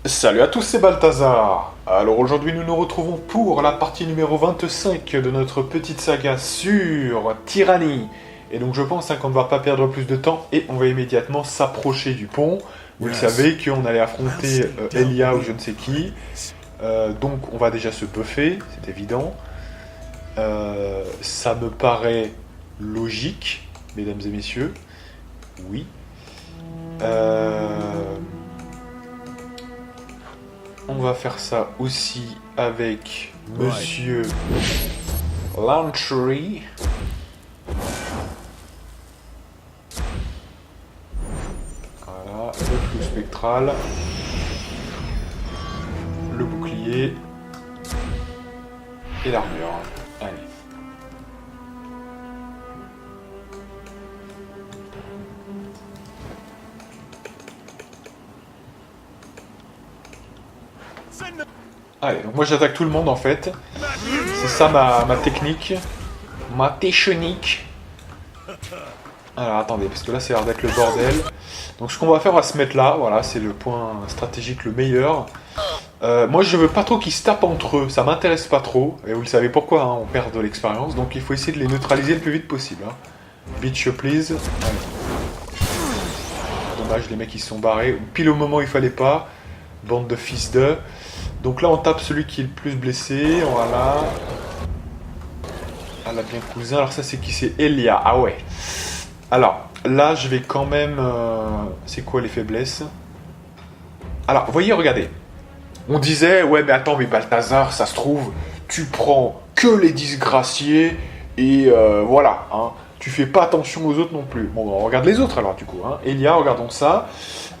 Salut à tous, c'est Balthazar. Alors aujourd'hui nous nous retrouvons pour la partie numéro 25 de notre petite saga sur Tyrannie. Et donc je pense qu'on ne va pas perdre plus de temps et on va immédiatement s'approcher du pont. Vous le savez qu'on allait affronter Elia ou je ne sais qui. Donc on va déjà se buffer, c'est évident. Ça me paraît logique, mesdames et messieurs. Oui. On va faire ça aussi avec Monsieur Lantry. Voilà, le flou spectral, le bouclier et l'armure. Allez. Allez, donc moi j'attaque tout le monde en fait. C'est ça ma technique. Ma technique. Alors attendez, parce que là c'est l'air d'être le bordel. Donc ce qu'on va faire, on va se mettre là. Voilà, c'est le point stratégique le meilleur. Moi je veux pas trop qu'ils se tapent entre eux. Ça m'intéresse pas trop. Et vous le savez pourquoi, hein, on perd de l'expérience. Donc il faut essayer de les neutraliser le plus vite possible. Hein. Bitch please. Allez. Dommage, les mecs ils se sont barrés. Pile au moment où il fallait pas. Bande de fils de... Donc là on tape celui qui est le plus blessé, voilà. Ah là bien cousin, alors ça c'est qui? C'est Elia, ah ouais. Alors là je vais quand même... C'est quoi les faiblesses? Alors vous voyez, regardez. On disait, ouais mais attends mais Balthazar, ça se trouve, tu prends que les disgraciés et voilà. Hein. Tu fais pas attention aux autres non plus. Bon on regarde les autres alors du coup. Hein. Elia, regardons ça.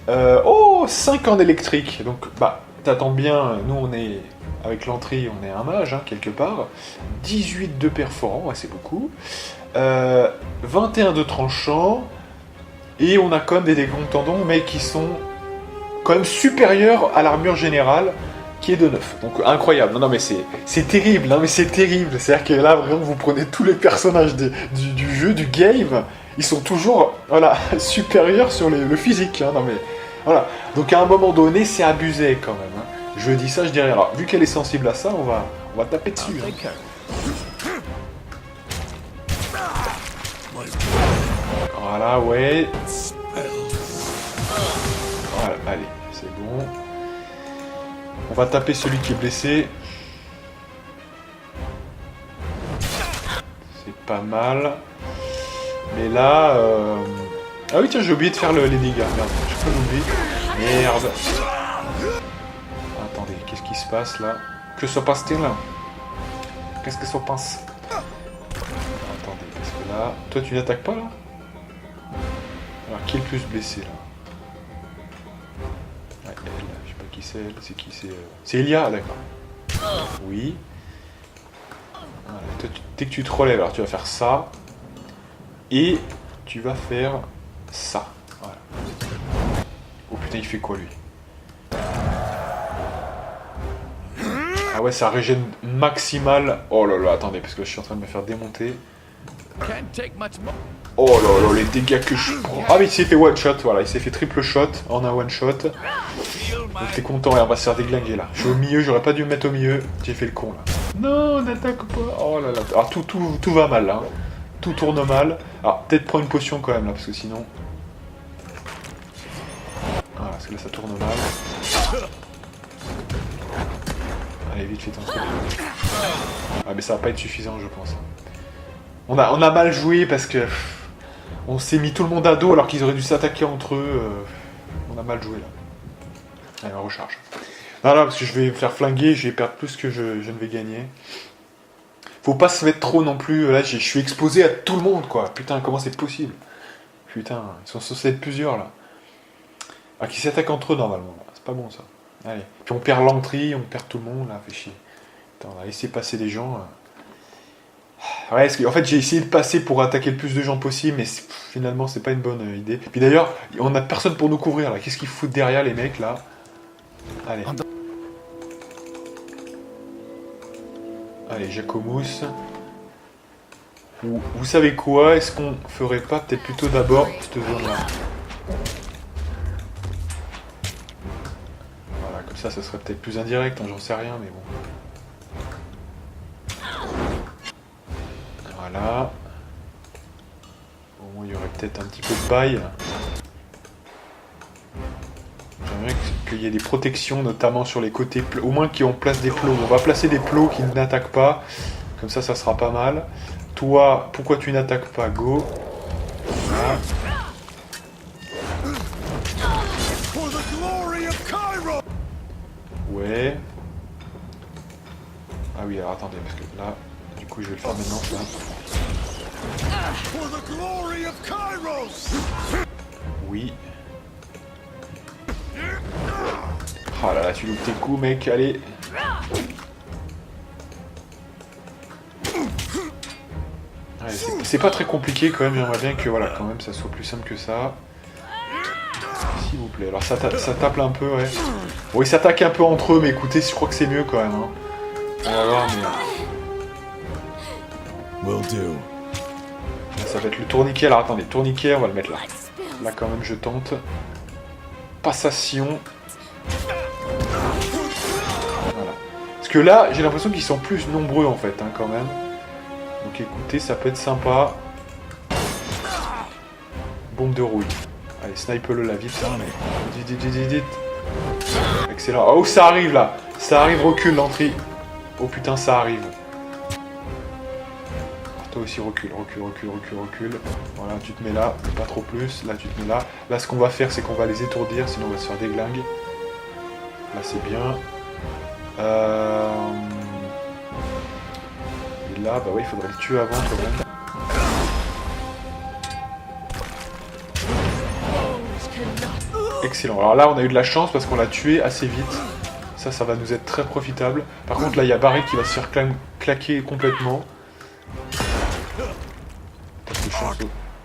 Oh 5 en électrique, donc bah... T'attends bien, nous on est, avec l'entrée, on est un mage, hein, quelque part. 18 de perforant, ouais, c'est beaucoup. 21 de tranchant. Et on a quand même des dégâts de tendons, mais qui sont quand même supérieurs à l'armure générale, qui est de 9. Donc incroyable. Non, non mais c'est terrible, hein, mais c'est terrible. C'est-à-dire que là, vraiment, vous prenez tous les personnages du jeu, du game, ils sont toujours, voilà, supérieurs sur le physique. Hein, non mais... Voilà, donc à un moment donné, c'est abusé quand même. Hein. Je dis ça, je dis rien. Alors, vu qu'elle est sensible à ça, on va taper dessus. Hein. Voilà, ouais. Voilà, allez, c'est bon. On va taper celui qui est blessé. C'est pas mal. Mais là... Ah oui, tiens, j'ai oublié de faire les dégâts. Merde, je peux l'oublier. Merde. Attendez, qu'est-ce qui se passe là? Que se passe-t-il là? Qu'est-ce que ça passe? Attendez, parce que là... Toi, tu n'attaques pas là? Alors, qui est le plus blessé là? Ouais, elle, je sais pas qui c'est elle. C'est qui? C'est Elia, d'accord. Oui. Voilà, toi, dès que tu te relèves, alors tu vas faire ça. Et tu vas faire... ça, voilà. Oh putain, il fait quoi lui? Ah ouais, ça régène maximal. Oh là là, attendez, parce que je suis en train de me faire démonter. Oh là là, les dégâts que je prends. Ah mais il s'est fait one shot, voilà, il s'est fait triple shot en un one shot. Donc t'es content, et on va se faire déglinguer là. Je suis au milieu, j'aurais pas dû me mettre au milieu. J'ai fait le con là. Non, n'attaque pas. Oh là là. Alors tout va mal là. Hein. Tout tourne mal. Alors peut-être prendre une potion quand même là, parce que sinon... Voilà, parce que là ça tourne mal. Allez vite, fais ton truc. Ah mais ça va pas être suffisant je pense. On a mal joué parce que... On s'est mis tout le monde à dos alors qu'ils auraient dû s'attaquer entre eux. On a mal joué là. Allez, on recharge. Non, non, parce que je vais me faire flinguer, je vais perdre plus que je ne vais gagner. Faut pas se mettre trop non plus, là je suis exposé à tout le monde quoi. Putain, comment c'est possible? Putain, ils sont censés être plusieurs là. Ah, qui s'attaquent entre eux normalement, c'est pas bon ça. Allez, puis on perd l'entrée, on perd tout le monde là, fait chier. Attends, on va laisser passer des gens. Ouais, parce qu'en fait j'ai essayé de passer pour attaquer le plus de gens possible, mais finalement c'est pas une bonne idée. Puis d'ailleurs, on a personne pour nous couvrir là, qu'est-ce qu'ils foutent derrière les mecs là? Allez. Allez, Jacomous. Ou, vous savez quoi? Est-ce qu'on ferait pas peut-être plutôt d'abord cette zone-là? Voilà, comme Ça serait peut-être plus indirect, hein, j'en sais rien, mais bon. Voilà. Au moins, il y aurait peut-être un petit peu de bail. J'aimerais qu'il y ait des protections, notamment sur les côtés, au moins qu'on place des plots. On va placer des plots qui n'attaquent pas, comme ça sera pas mal. Toi, pourquoi tu n'attaques pas? Go. Voilà. Ouais. Ah oui, alors attendez, parce que là, du coup, je vais le faire maintenant, ça. Oui. Oh là là, tu loupes tes coups, mec, allez. Ouais, c'est pas très compliqué quand même, j'aimerais bien que voilà, quand même, ça soit plus simple que ça. S'il vous plaît. Alors ça tape un peu, ouais. Bon, ils s'attaquent un peu entre eux, mais écoutez, je crois que c'est mieux quand même. Hein. On va voir, mais... Là, ça va être le tourniquet. Alors attendez, tourniquet, on va le mettre là. Là quand même, je tente. Passation. Voilà. Parce que là, j'ai l'impression qu'ils sont plus nombreux en fait, hein, quand même. Donc écoutez, ça peut être sympa. Bombe de rouille. Allez, snipe-le là vite, hein, mais... Vite. Excellent. Oh, ça arrive là. Ça arrive, recule l'entrée. Oh putain, ça arrive. Toi aussi, recule. Voilà, tu te mets là, mais pas trop plus. Là, tu te mets là. Là, ce qu'on va faire, c'est qu'on va les étourdir, sinon on va se faire déglingue. Là, c'est bien. Et là, bah oui, il faudrait le tuer avant quand même. Excellent. Alors là, on a eu de la chance parce qu'on l'a tué assez vite. Ça va nous être très profitable. Par contre, là, il y a Barry qui va se faire claquer complètement.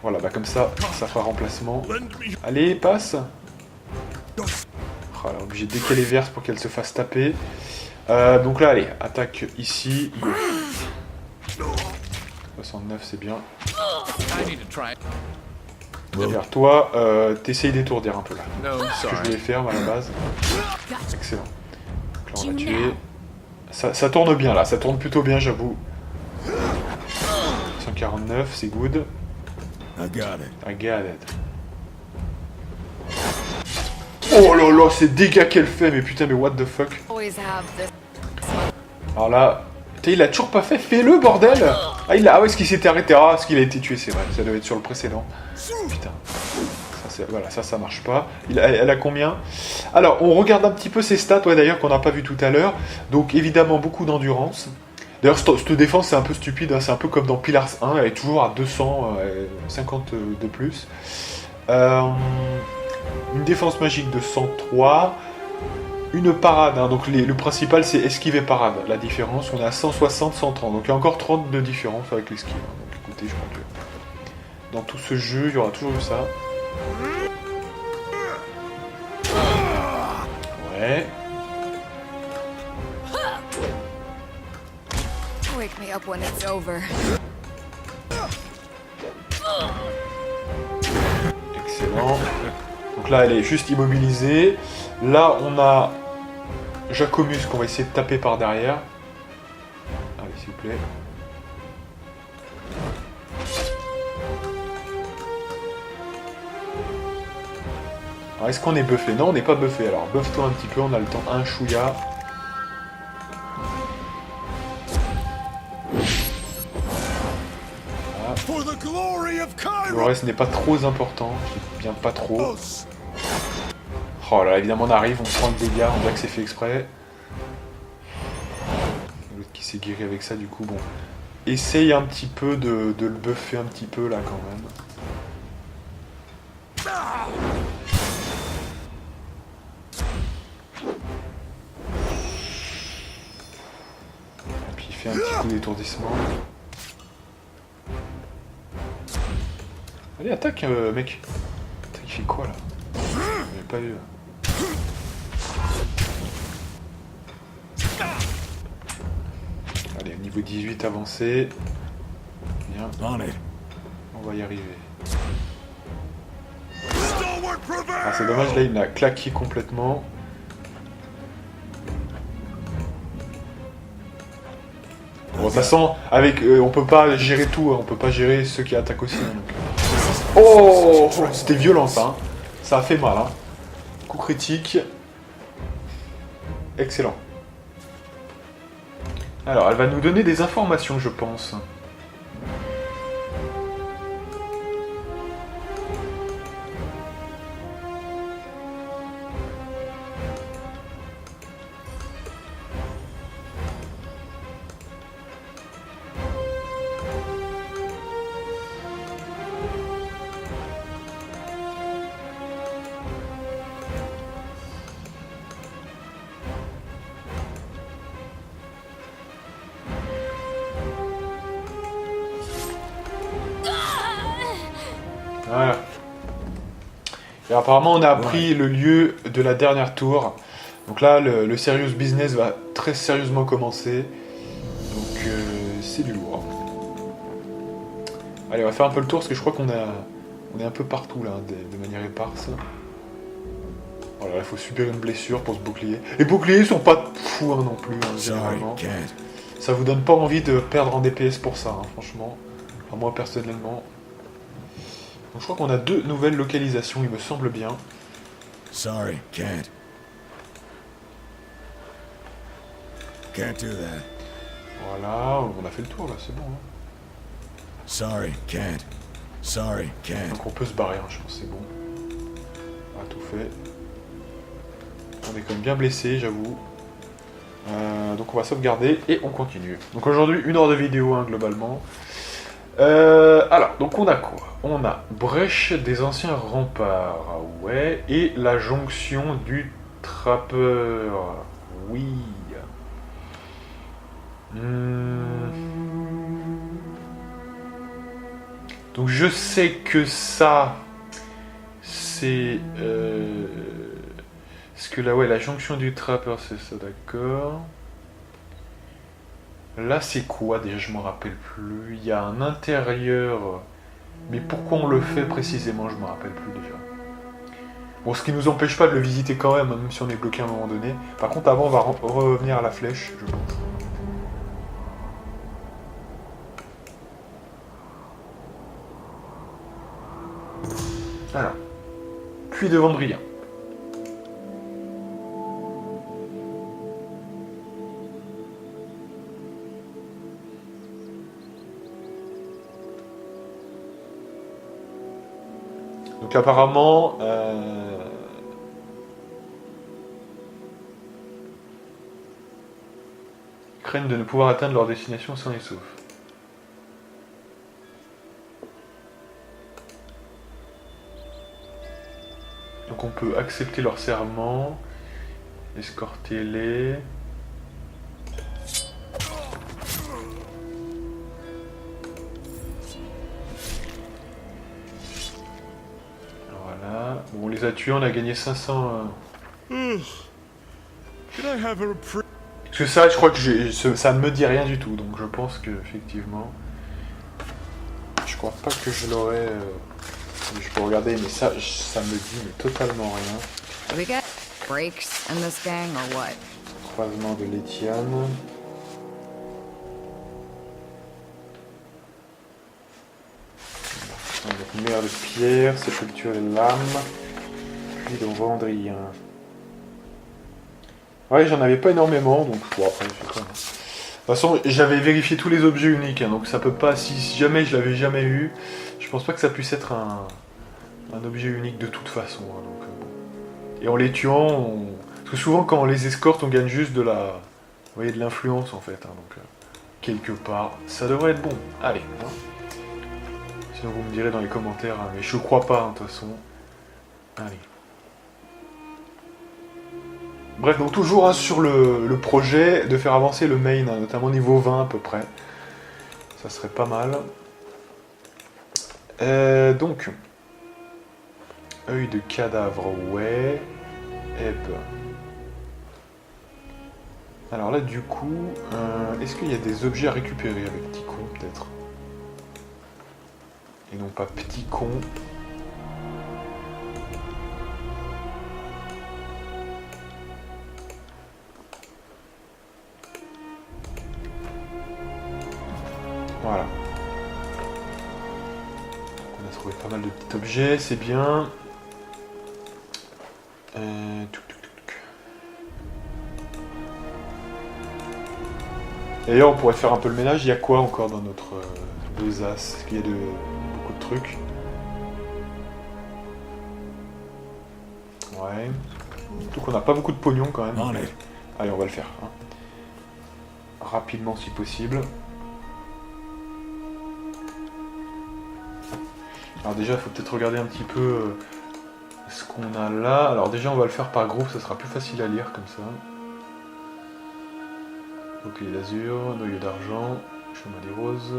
Voilà, bah comme ça fera remplacement. Allez, passe. Oh, là, obligé de décaler verse pour qu'elle se fasse taper. Donc là, allez, attaque ici. 69, c'est bien. Vers toi, t'essayes d'étourdir un peu là. Ce que je voulais faire à la base. Excellent. Donc là, on l'a tué. Ça tourne bien là, ça tourne plutôt bien, j'avoue. 149, c'est good. I got it. Oh là là, ces dégâts qu'elle fait, mais putain, mais what the fuck. Alors là, il a toujours pas fait, fais-le bordel. Ah ouais, est-ce qu'il s'était arrêté? Ah, est-ce qu'il a été tué, c'est vrai, ça devait être sur le précédent. Putain. Voilà, ça marche pas. Elle a combien? Alors, on regarde un petit peu ses stats, ouais, d'ailleurs, qu'on n'a pas vu tout à l'heure. Donc, évidemment, beaucoup d'endurance. D'ailleurs, cette défense, c'est un peu stupide, hein. C'est un peu comme dans Pillars 1, elle est toujours à 250 de plus. Une défense magique de 103. Une parade, hein. Donc le principal, c'est esquive et parade. La différence, on est à 160, 130. Donc, il y a encore 30 de différence avec l'esquive. Donc, écoutez, je crois que dans tout ce jeu, il y aura toujours eu ça. Ouais. Wake me up when it's over. Excellent. Donc là, elle est juste immobilisée. Là, on a Jacomus qu'on va essayer de taper par derrière. Allez, s'il vous plaît. Alors, est-ce qu'on est buffé? Non, on n'est pas buffé. Alors, buff-toi un petit peu, on a le temps. Un chouïa. Le reste n'est pas trop important, je dis bien pas trop. Oh là, évidemment on arrive, on prend le dégât, on voit que c'est fait exprès. L'autre qui s'est guéri avec ça, du coup, bon. Essaye un petit peu de le buffer un petit peu là quand même. Et puis il fait un petit coup d'étourdissement. Allez, attaque, mec. Il fait quoi, là? J'ai pas vu. Allez, niveau 18 avancé. Bien. On va y arriver. Ah, c'est dommage, là, il m'a claqué complètement. Bon, de toute façon, avec, on peut pas gérer tout, hein, on peut pas gérer ceux qui attaquent aussi. Hein, donc. Oh, c'était violent ça. Hein. Ça a fait mal. Hein. Coup critique. Excellent. Alors, elle va nous donner des informations, je pense. Voilà. Et apparemment, on a appris le lieu de la dernière tour. Donc là, le serious business va très sérieusement commencer. Donc, c'est du lourd. Allez, on va faire un peu le tour parce que je crois qu'on est un peu partout là, de manière éparse. Voilà, il faut subir une blessure pour ce bouclier. Les boucliers sont pas fous hein, non plus, hein, généralement. Ça vous donne pas envie de perdre en DPS pour ça, hein, franchement. Enfin, moi personnellement. Donc je crois qu'on a 2 nouvelles localisations, il me semble bien. Sorry, can't. Can't do that. Voilà, on a fait le tour là, c'est bon. Hein. Sorry, can't. Sorry, can't. Donc on peut se barrer, hein, je pense, c'est bon. On a tout fait. On est quand même bien blessé, j'avoue. Donc on va sauvegarder et on continue. Donc aujourd'hui, 1 heure de vidéo, hein, globalement. Alors, donc on a quoi? On a brèche des anciens remparts, ouais, et la jonction du trappeur, oui. Donc je sais que ça, c'est... Parce que là, ouais, la jonction du trappeur, c'est ça, d'accord. Là, c'est quoi déjà? Je m'en rappelle plus. Il y a un intérieur. Mais pourquoi on le fait précisément? Je m'en rappelle plus déjà. Bon, ce qui nous empêche pas de le visiter quand même, même si on est bloqué à un moment donné. Par contre, avant, on va revenir à la flèche, je pense. Alors. Puits de Vendrillien. Donc apparemment, ils craignent de ne pouvoir atteindre leur destination sains et saufs. Donc on peut accepter leur serment, escorter-les. Bon, on les a tués, on a gagné 500... Parce que ça, je crois que ça ne me dit rien du tout, donc je pense que effectivement, je crois pas que je l'aurais... Je peux regarder, mais ça me dit mais totalement rien. We got breaks in this gang or what? Croisement de l'Étienne. Donc, mer de pierre, sépulture et lame. Puis de Vendrillien. Ouais, j'en avais pas énormément, donc bon, après, c'est quoi. De toute façon, j'avais vérifié tous les objets uniques, hein, donc ça peut pas, si jamais je l'avais jamais eu, je pense pas que ça puisse être un objet unique de toute façon. Hein, donc, bon. Et en les tuant, parce que souvent quand on les escorte, on gagne juste de la, vous voyez, de l'influence en fait. Hein, donc quelque part, ça devrait être bon. Allez. Hein. Sinon vous me direz dans les commentaires, hein, mais je crois pas hein, de toute façon. Allez. Bref, donc toujours hein, sur le projet de faire avancer le main, hein, notamment niveau 20 à peu près. Ça serait pas mal. Donc, œil de cadavre, ouais. Ebb. Alors là, du coup, est-ce qu'il y a des objets à récupérer avec petit con, peut-être? Et non pas petit con. On a trouvé pas mal de petits objets, c'est bien. D'ailleurs, on pourrait faire un peu le ménage. Il y a quoi encore dans notre besace? Est-ce qu'il y a beaucoup de trucs? Ouais. Surtout qu'on n'a pas beaucoup de pognon quand même. On it. Allez, on va le faire. Hein. Rapidement si possible. Alors déjà, il faut peut-être regarder un petit peu ce qu'on a là. Alors déjà, on va le faire par groupe, ça sera plus facile à lire comme ça. Bouclier d'azur, noyau d'argent, chemin des roses.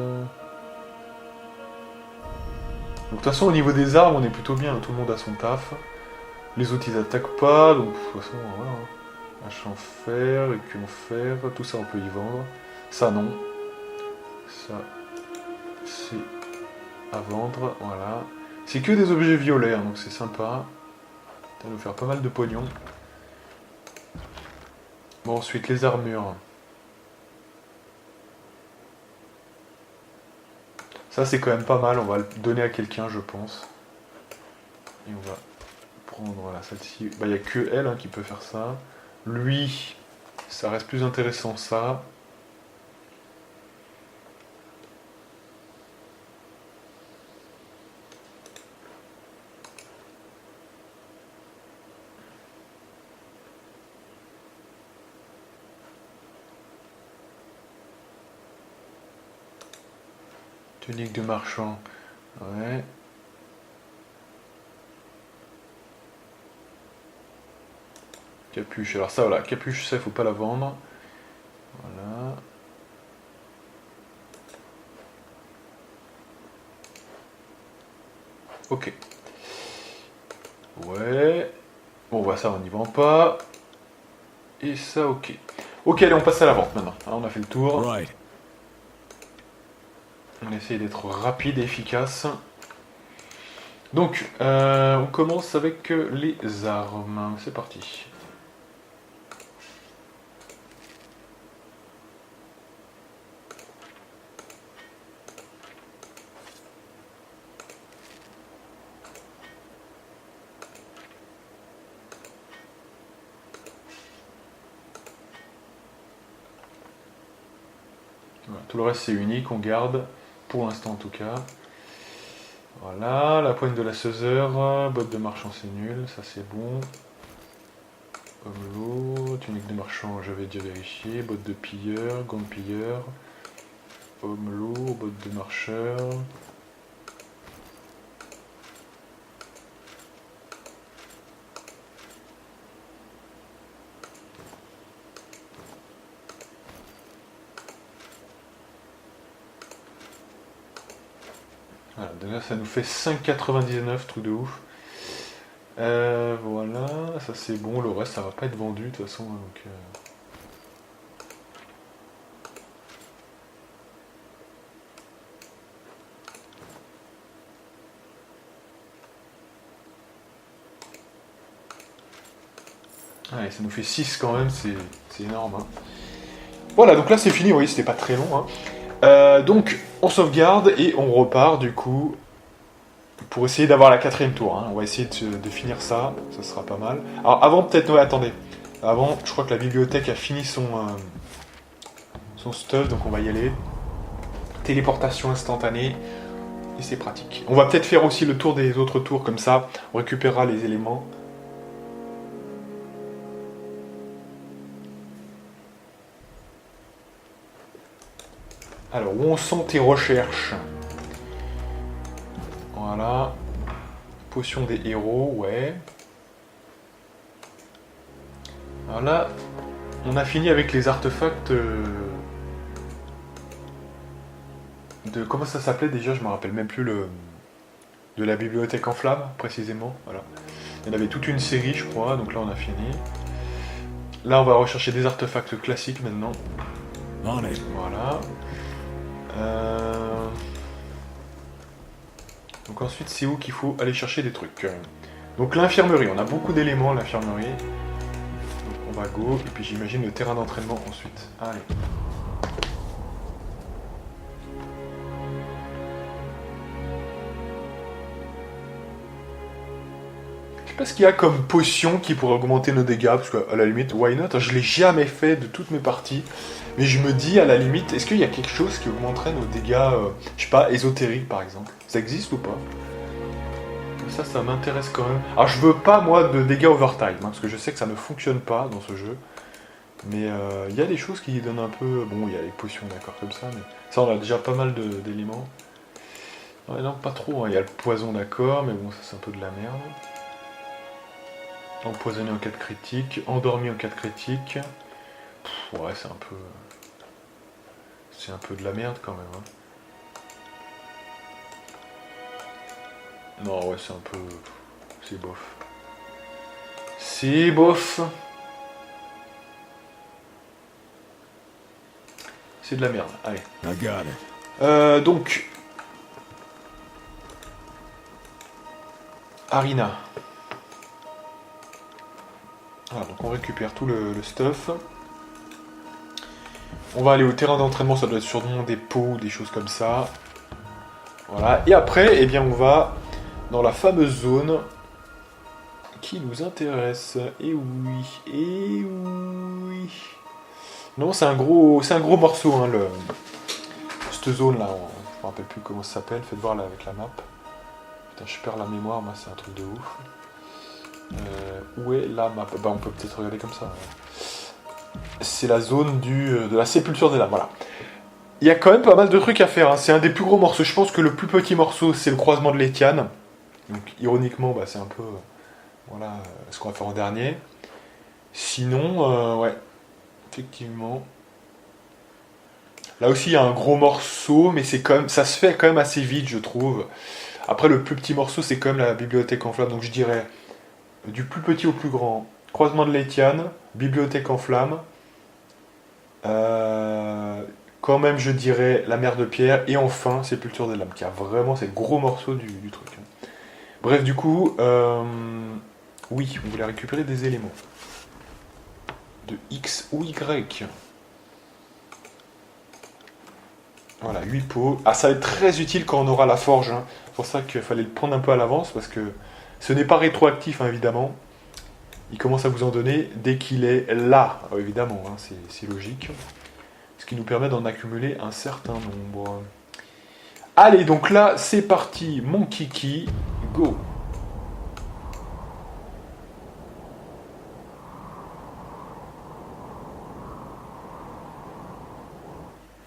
Donc de toute façon, au niveau des armes, on est plutôt bien, tout le monde a son taf. Les autres, ils attaquent pas, donc de toute façon, voilà. Hache en fer, écu en fer, tout ça on peut y vendre. Ça non. Ça, c'est à vendre, voilà. C'est que des objets violets, hein, donc c'est sympa. Ça va nous faire pas mal de pognon. Bon, ensuite, les armures. Ça, c'est quand même pas mal, on va le donner à quelqu'un, je pense. Et on va prendre, voilà, celle-ci. Bah, il n'y a que elle hein, qui peut faire ça. Lui, ça reste plus intéressant, ça. Tunique de marchand. Ouais. Capuche. Alors ça, voilà. Capuche, ça, il faut pas la vendre. Voilà. Ok. Ouais. Bon, bah ça, on n'y vend pas. Et ça, ok. Ok, allez, on passe à la vente maintenant. Alors, on a fait le tour. Right. On essaye d'être rapide et efficace. Donc, on commence avec les armes. C'est parti. Voilà, tout le reste c'est unique, on garde. Pour l'instant en tout cas. Voilà, la poigne de la Seuseur, botte de marchand c'est nul, ça c'est bon. Homme-loup, tunique de marchand j'avais déjà vérifié, botte de pilleur, gants de pilleur, homme-loup, botte de marcheur. Voilà, déjà ça nous fait 5,99, truc de ouf. Voilà, ça c'est bon, le reste ça va pas être vendu de toute façon. Donc, Allez, ça nous fait 6 quand même, c'est énorme. Hein. Voilà, donc là c'est fini, vous voyez, c'était pas très long. Hein. Donc on sauvegarde et on repart du coup pour essayer d'avoir la 4ème tour. Hein. On va essayer de finir ça, ça sera pas mal. Alors avant peut-être, ouais, attendez. Avant, je crois que la bibliothèque a fini son stuff, donc on va y aller. Téléportation instantanée, et c'est pratique. On va peut-être faire aussi le tour des autres tours, comme ça on récupérera les éléments. Alors, où en sont tes recherches? Voilà. Potion des héros, ouais. Alors là, on a fini avec les artefacts de... Comment ça s'appelait déjà? Je me rappelle même plus de la bibliothèque en flammes, précisément. Voilà. Il y en avait toute une série, je crois, donc là on a fini. Là, on va rechercher des artefacts classiques maintenant. Voilà. Donc ensuite, c'est où qu'il faut aller chercher des trucs. Donc l'infirmerie, on a beaucoup d'éléments à l'infirmerie. Donc on va go, et puis j'imagine le terrain d'entraînement ensuite. Allez. sais pas ce qu'il y a comme potion qui pourrait augmenter nos dégâts, parce qu'à la limite, why not? Je l'ai jamais fait de toutes mes parties. Mais je me dis, à la limite, est-ce qu'il y a quelque chose qui augmenterait nos dégâts, je sais pas, ésotériques par exemple? Ça existe ou pas? Ça m'intéresse quand même. Alors je veux pas, moi, de dégâts overtime, hein, parce que je sais que ça ne fonctionne pas dans ce jeu. Mais il y a des choses qui donnent un peu... Bon, il y a les potions, d'accord, comme ça, mais ça, on a déjà pas mal d'éléments. Ouais, non, pas trop, hein. Il y a le poison, d'accord, mais bon, ça c'est un peu de la merde. Empoisonné en cas de critique, endormi en cas de critique. Pff, ouais, c'est un peu... C'est un peu de la merde quand même, hein. Non, ouais, c'est un peu... C'est bof. C'est bof. C'est de la merde, allez. I got it. Donc... Arina. Voilà, donc on récupère tout le stuff. On va aller au terrain d'entraînement, ça doit être sûrement des pots ou des choses comme ça. Voilà, et après, eh bien, on va dans la fameuse zone qui nous intéresse. Et oui, et oui. Non, c'est un gros morceau, hein, cette zone-là. Je me rappelle plus comment ça s'appelle, faites voir là avec la map. Putain, je perds la mémoire, moi, c'est un truc de ouf. Où est la map? Bah, on peut peut-être regarder comme ça. C'est la zone de la sépulture des lames, voilà. Il y a quand même pas mal de trucs à faire, hein. C'est un des plus gros morceaux. Je pense que le plus petit morceau, c'est le croisement de l'Etiane. Donc, ironiquement, bah, c'est un peu... voilà ce qu'on va faire en dernier. Sinon, ouais, effectivement. Là aussi, il y a un gros morceau, mais c'est quand même, ça se fait quand même assez vite, je trouve. Après, le plus petit morceau, c'est quand même la bibliothèque en flammes. Donc, je dirais du plus petit au plus grand. Croisement de l'Etiane, bibliothèque en flammes. Quand même, je dirais la mer de pierre. Et enfin, sépulture des lames, qui a vraiment, c'est le gros morceau du truc. Bref, du coup, oui, on voulait récupérer des éléments. De X ou Y. Voilà, 8 pots. Ah, ça va être très utile quand on aura la forge. Hein. C'est pour ça qu'il fallait le prendre un peu à l'avance, parce que ce n'est pas rétroactif, hein, évidemment. Il commence à vous en donner dès qu'il est là, évidemment, hein, c'est logique. Ce qui nous permet d'en accumuler un certain nombre. Allez, donc là, c'est parti, mon kiki, go!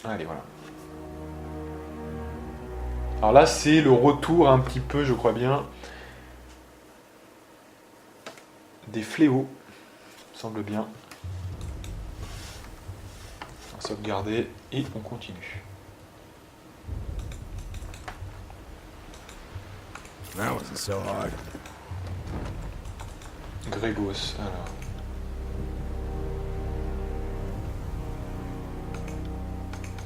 Allez, voilà. Alors là, c'est le retour un petit peu, je crois bien, des fléaux, semble bien. On va sauvegarder et on continue. That wasn't so hard. Grégos, alors.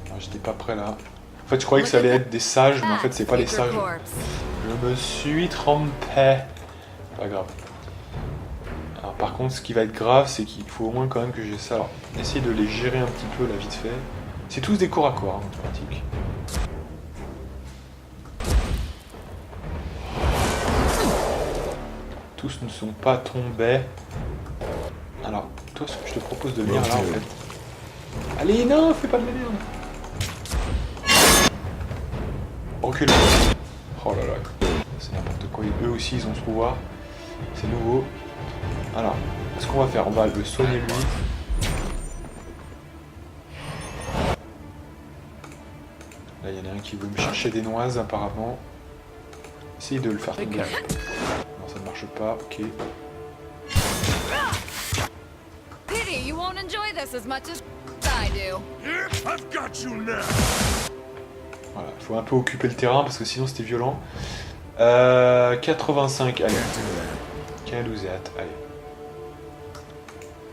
Ah, j'étais pas prêt là. En fait, je croyais que ça allait être des sages, mais en fait, c'est pas les sages. Je me suis trompé. Pas grave. Alors, par contre, ce qui va être grave, c'est qu'il faut au moins quand même que j'ai ça. Alors, essayer de les gérer un petit peu là, vite fait. C'est tous des corps à corps, hein, en pratique. Tous ne sont pas tombés. Alors, toi, ce que je te propose de venir là, en fait. Allez, non, fais pas de la merde. Recule. Oh là là, c'est n'importe quoi. Eux aussi, ils ont ce pouvoir. C'est nouveau. Alors, ce qu'on va faire, on va le soigner lui. Là, il y en a un qui veut me chercher des noises, apparemment. Essayez de le faire tomber. Non, ça ne marche pas. Ok. Pity you won't enjoy this as much as I do. I've got you now. Voilà, il faut un peu occuper le terrain parce que sinon c'était violent. 85, allez. 15 allez.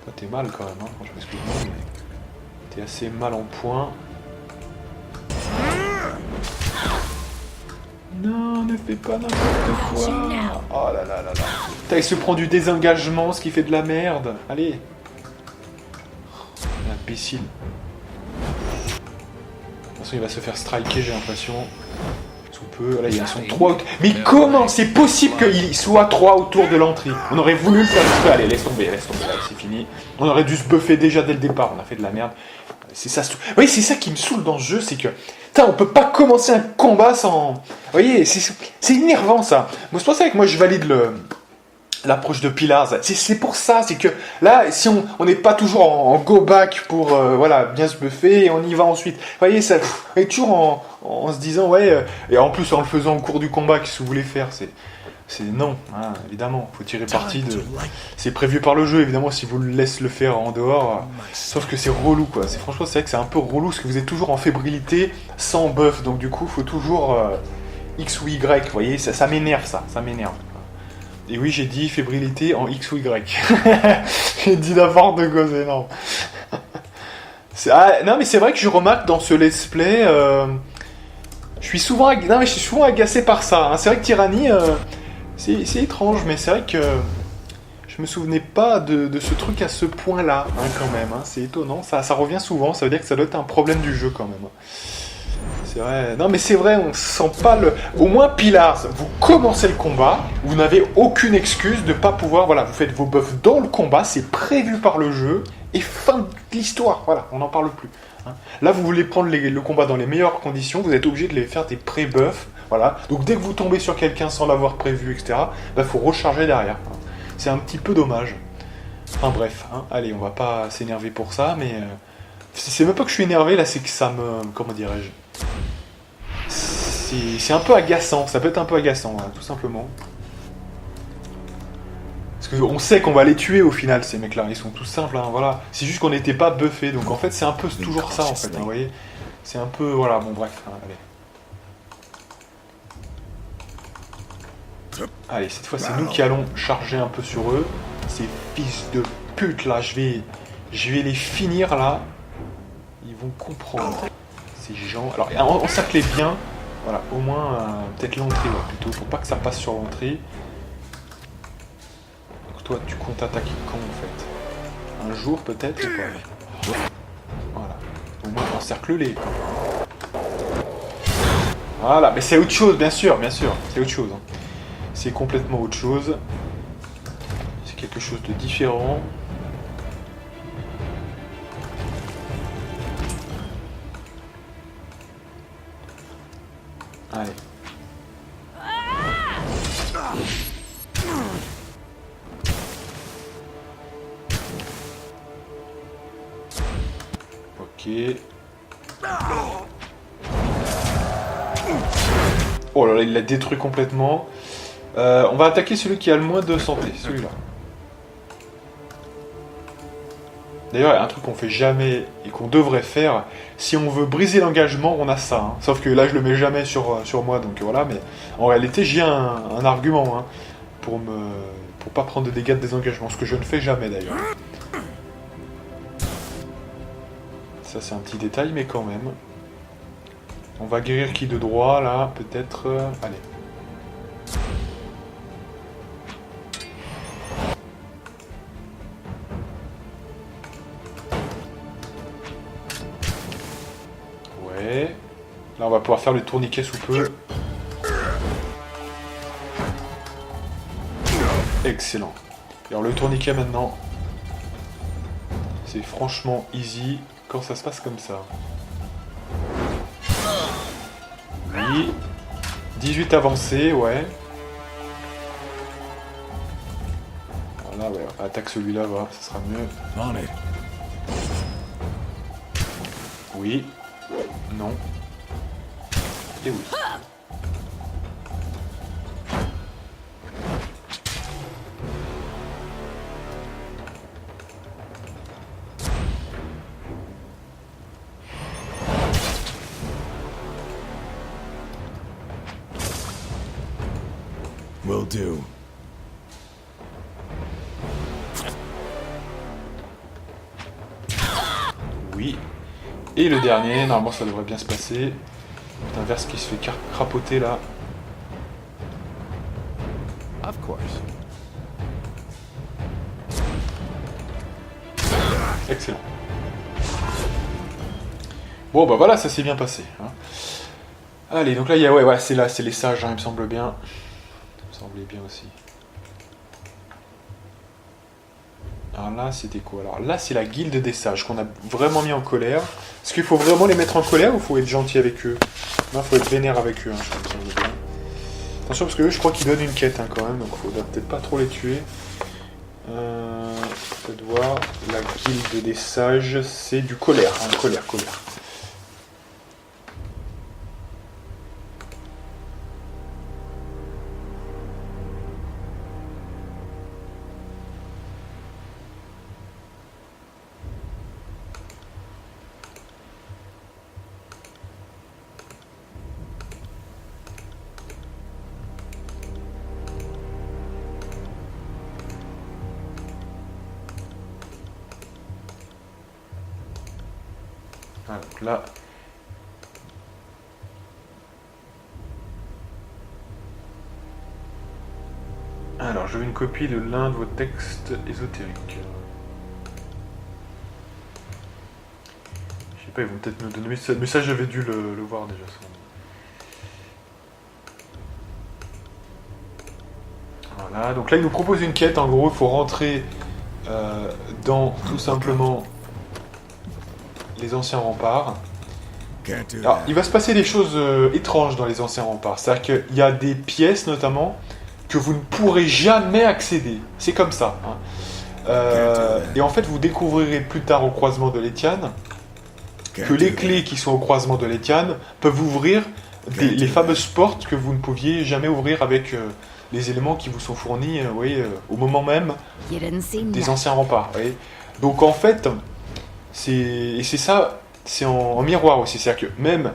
Toi t'es mal quand même, hein, franchement, excuse-moi, mais t'es assez mal en point. Non, ne fais pas n'importe quoi. Oh là là là là. Putain, il se prend du désengagement, ce qui fait de la merde. Allez. Imbécile. De toute façon, il va se faire striker, j'ai l'impression. sous peu. Là, ils sont 3. Mais comment c'est possible qu'ils soient 3 autour de l'entrée? On aurait voulu le faire exprès. Allez, laisse tomber, là, c'est fini. On aurait dû se buffer déjà dès le départ. On a fait de la merde. C'est ça. Oui, c'est ça qui me saoule dans ce jeu, c'est que putain, on peut pas commencer un combat sans. Vous voyez, c'est énervant ça. Moi, c'est pour ça que moi je valide l'approche de Pillars. C'est pour ça, c'est que là, si on n'est pas toujours en go back pour voilà, bien se buffer et on y va ensuite. Vous voyez, ça est toujours en se disant, ouais, et en plus en le faisant au cours du combat, qu'est-ce que vous voulez faire? C'est non, hein, évidemment, faut tirer parti de. C'est prévu par le jeu, évidemment, si vous le laissez le faire en dehors. Sauf que c'est relou, quoi. Franchement, c'est vrai que c'est un peu relou parce que vous êtes toujours en fébrilité sans buff, donc du coup, faut toujours X ou Y. Vous voyez, ça m'énerve, ça m'énerve. Et oui, j'ai dit fébrilité en X ou Y. J'ai dit n'importe quoi, c'est énorme. Non, mais c'est vrai que je remarque dans ce let's play, je suis souvent agacé par ça. Hein. C'est vrai que Tyranny, c'est étrange, mais c'est vrai que je me souvenais pas de ce truc à ce point-là, hein, quand même. Hein. C'est étonnant, ça revient souvent, ça veut dire que ça doit être un problème du jeu, quand même. C'est vrai. Non, mais c'est vrai, on sent pas le. Au moins, Pillars, vous commencez le combat, vous n'avez aucune excuse de pas pouvoir. Voilà, vous faites vos buffs dans le combat, c'est prévu par le jeu, et fin de l'histoire. Voilà, on n'en parle plus. Hein. Là, vous voulez prendre le combat dans les meilleures conditions, vous êtes obligé de les faire des pré-buffs. Voilà. Donc, dès que vous tombez sur quelqu'un sans l'avoir prévu, etc., bah, faut recharger derrière. Hein. C'est un petit peu dommage. Enfin, bref. Hein. Allez, on va pas s'énerver pour ça, mais. C'est même pas que je suis énervé, là, c'est que ça me. Comment dirais-je? C'est un peu agaçant, ça peut être un peu agaçant, voilà, tout simplement. Parce qu'on sait qu'on va les tuer au final, ces mecs-là, ils sont tous simples, hein, voilà. C'est juste qu'on n'était pas buffés, donc en fait c'est un peu toujours ça en fait, hein, vous voyez. C'est un peu, voilà, bon bref, hein, allez. Allez, cette fois c'est nous qui allons charger un peu sur eux. Ces fils de pute là, je vais les finir là. Ils vont comprendre. Ces gens, alors encerclez bien. Voilà, au moins, peut-être l'entrée, ouais, plutôt, pour pas que ça passe sur l'entrée. Donc toi, tu comptes attaquer quand, en fait? Un jour, peut-être, ou pas? Voilà, au moins, encercle-les, quoi. Voilà, mais c'est autre chose, bien sûr, c'est autre chose. Hein. C'est complètement autre chose. C'est quelque chose de différent. Allez. Ok. Oh là là, il l'a détruit complètement. On va attaquer celui qui a le moins de santé, celui-là. D'ailleurs, il y a un truc qu'on fait jamais et qu'on devrait faire. Si on veut briser l'engagement, on a ça. Hein. Sauf que là, je le mets jamais sur moi, donc voilà. Mais en réalité, j'ai un argument hein, pour pas prendre de dégâts de désengagement, ce que je ne fais jamais d'ailleurs. Ça, c'est un petit détail, mais quand même. On va guérir qui de droit, là, peut-être... allez. Ouais. Là, on va pouvoir faire le tourniquet sous peu. Excellent. Alors, le tourniquet, maintenant, c'est franchement easy quand ça se passe comme ça. Oui. 18 avancées, ouais. Voilà, ouais. Attaque celui-là, voilà, ça sera mieux. Oui. Non. Et oui. Will do. Oui. Et le dernier, normalement ça devrait bien se passer. C'est un verse qui se fait crapoter là. Of course. Excellent. Bon bah voilà, ça s'est bien passé. Hein. Allez, donc là, il y a... Ouais, c'est là, c'est les sages, hein, il me semble bien. Il me semblait bien aussi. Alors là, c'était quoi? Alors là, c'est la guilde des sages qu'on a vraiment mis en colère. Est-ce qu'il faut vraiment les mettre en colère ou faut être gentil avec eux? Non, faut être vénère avec eux, hein, je pense, bien. Attention, parce que eux, je crois qu'ils donnent une quête, hein, quand même, donc faudra peut-être pas trop les tuer. Peut-être voir. La guilde des sages, c'est du colère, hein, colère. Voilà, donc là... Alors, je veux une copie de l'un de vos textes ésotériques. Je sais pas, ils vont peut-être me donner... Mais ça, j'avais dû le voir déjà. Ça. Voilà, donc là, il nous propose une quête. En gros, il faut rentrer dans, tout simplement, les anciens remparts. Alors, il va se passer des choses étranges dans les anciens remparts. C'est-à-dire qu'il y a des pièces, notamment, que vous ne pourrez jamais accéder. C'est comme ça. Hein. Et en fait, vous découvrirez plus tard au croisement de l'Étienne que les clés qui sont au croisement de l'Étienne peuvent ouvrir les fameuses portes que vous ne pouviez jamais ouvrir avec les éléments qui vous sont fournis au moment même des anciens remparts. Voyez. Donc en fait, c'est ça, c'est en miroir aussi. C'est-à-dire que même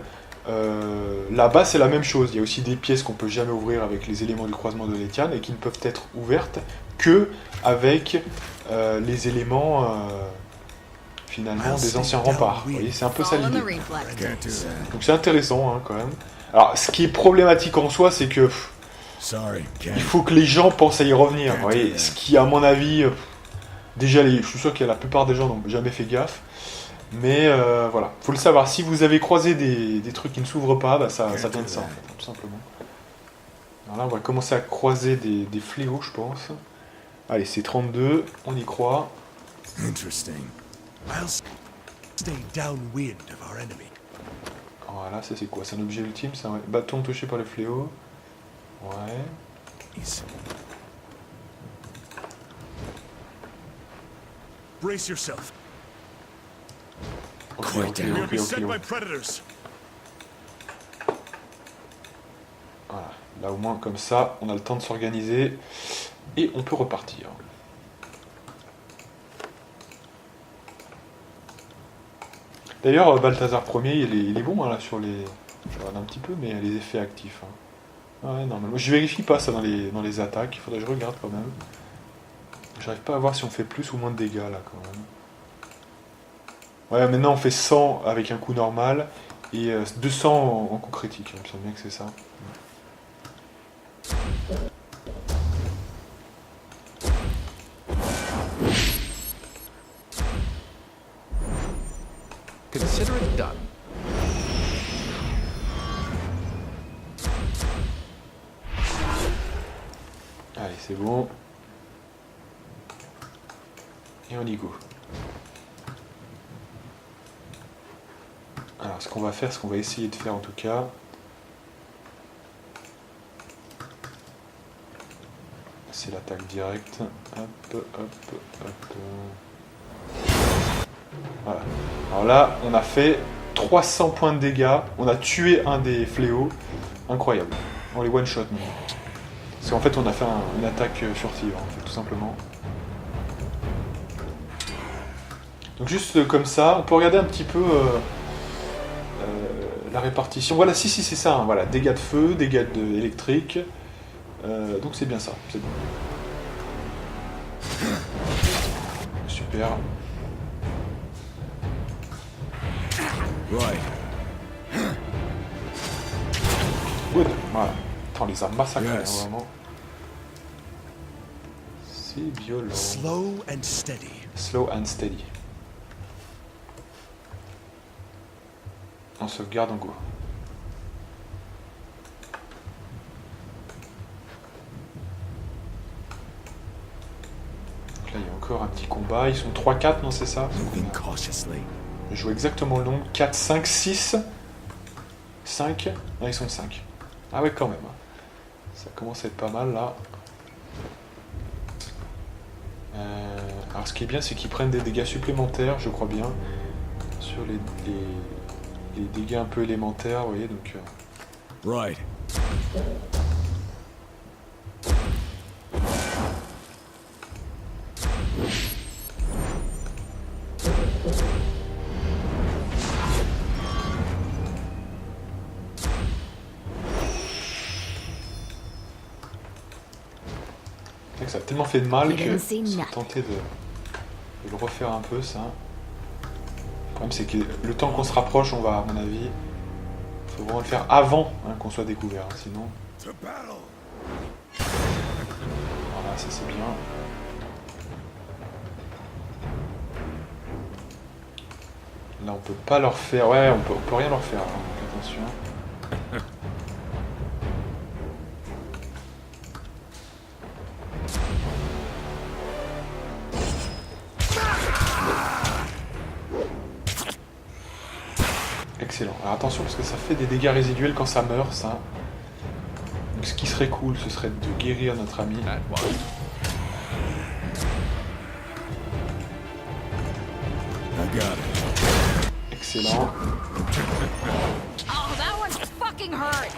là-bas, c'est la même chose. Il y a aussi des pièces qu'on peut jamais ouvrir avec les éléments du croisement de l'Étienne et qui ne peuvent être ouvertes que avec les éléments finalement des anciens remparts. Vous voyez, c'est un peu ça l'idée. Donc c'est intéressant hein, quand même. Alors, ce qui est problématique en soi, c'est que il faut que les gens pensent à y revenir. Vous voyez, ce qui, à mon avis, déjà, je suis sûr que la plupart des gens n'ont jamais fait gaffe. Mais voilà, faut le savoir. Si vous avez croisé des trucs qui ne s'ouvrent pas, bah, ça vient de ça, en fait, tout simplement. Alors là, on va commencer à croiser des fléaux, je pense. Allez, c'est 32, on y croit. Voilà, ça c'est quoi? C'est un objet ultime, c'est un bâton touché par le fléau. Ouais. Brace yourself. Ok. Voilà, là au moins comme ça, on a le temps de s'organiser et on peut repartir. D'ailleurs, Balthazar Ier, il est bon hein, là sur les... Je regarde un petit peu, mais il y a les effets actifs. Hein. Ouais, normalement. Je vérifie pas ça dans les attaques, il faudrait que je regarde quand même. J'arrive pas à voir si on fait plus ou moins de dégâts là quand même. Ouais, maintenant on fait 100 avec un coup normal et 200 en coup critique. Il me semble bien que c'est ça. Consider it done. Allez, c'est bon. Et on y go. Alors, ce qu'on va faire, ce qu'on va essayer de faire en tout cas, c'est l'attaque directe. Hop. Voilà. Alors là, on a fait 300 points de dégâts. On a tué un des fléaux. Incroyable. On les one-shot. Parce qu'en fait, on a fait une attaque furtive, en fait, tout simplement. Donc juste comme ça, on peut regarder un petit peu la répartition. Voilà, si c'est ça. Hein, voilà, dégâts de feu, dégâts électriques. Donc c'est bien ça. C'est bon. Super. Right. Good. Voilà. On les a massacrés, Yes. hein, vraiment. C'est violent. Slow and steady. Slow and steady. On sauvegarde, on go. encore un petit combat. Ils sont 3-4, non c'est ça? Moving cautiously. Je joue exactement le nombre. 4, 5, 6. 5. Non, ils sont 5. Ah ouais, quand même. Ça commence à être pas mal, là. Alors, ce qui est bien, c'est qu'ils prennent des dégâts supplémentaires, je crois bien, sur les dégâts un peu élémentaires, vous voyez, donc... Right. C'est que ça a tellement fait de mal You que didn't see j'ai nothing. tenté de le refaire un peu, ça. Le problème, c'est que le temps qu'on se rapproche, on va, à mon avis, faut vraiment le faire avant qu'on soit découvert, hein, sinon... To battle. Voilà, ça c'est bien. Là, on peut pas leur faire... Ouais, on peut rien leur faire, hein, donc attention. Excellent. Alors attention, parce que ça fait des dégâts résiduels quand ça meurt, ça. Donc ce qui serait cool, ce serait de guérir notre ami. That one. I got it. Excellent. Oh, that one fucking hurt.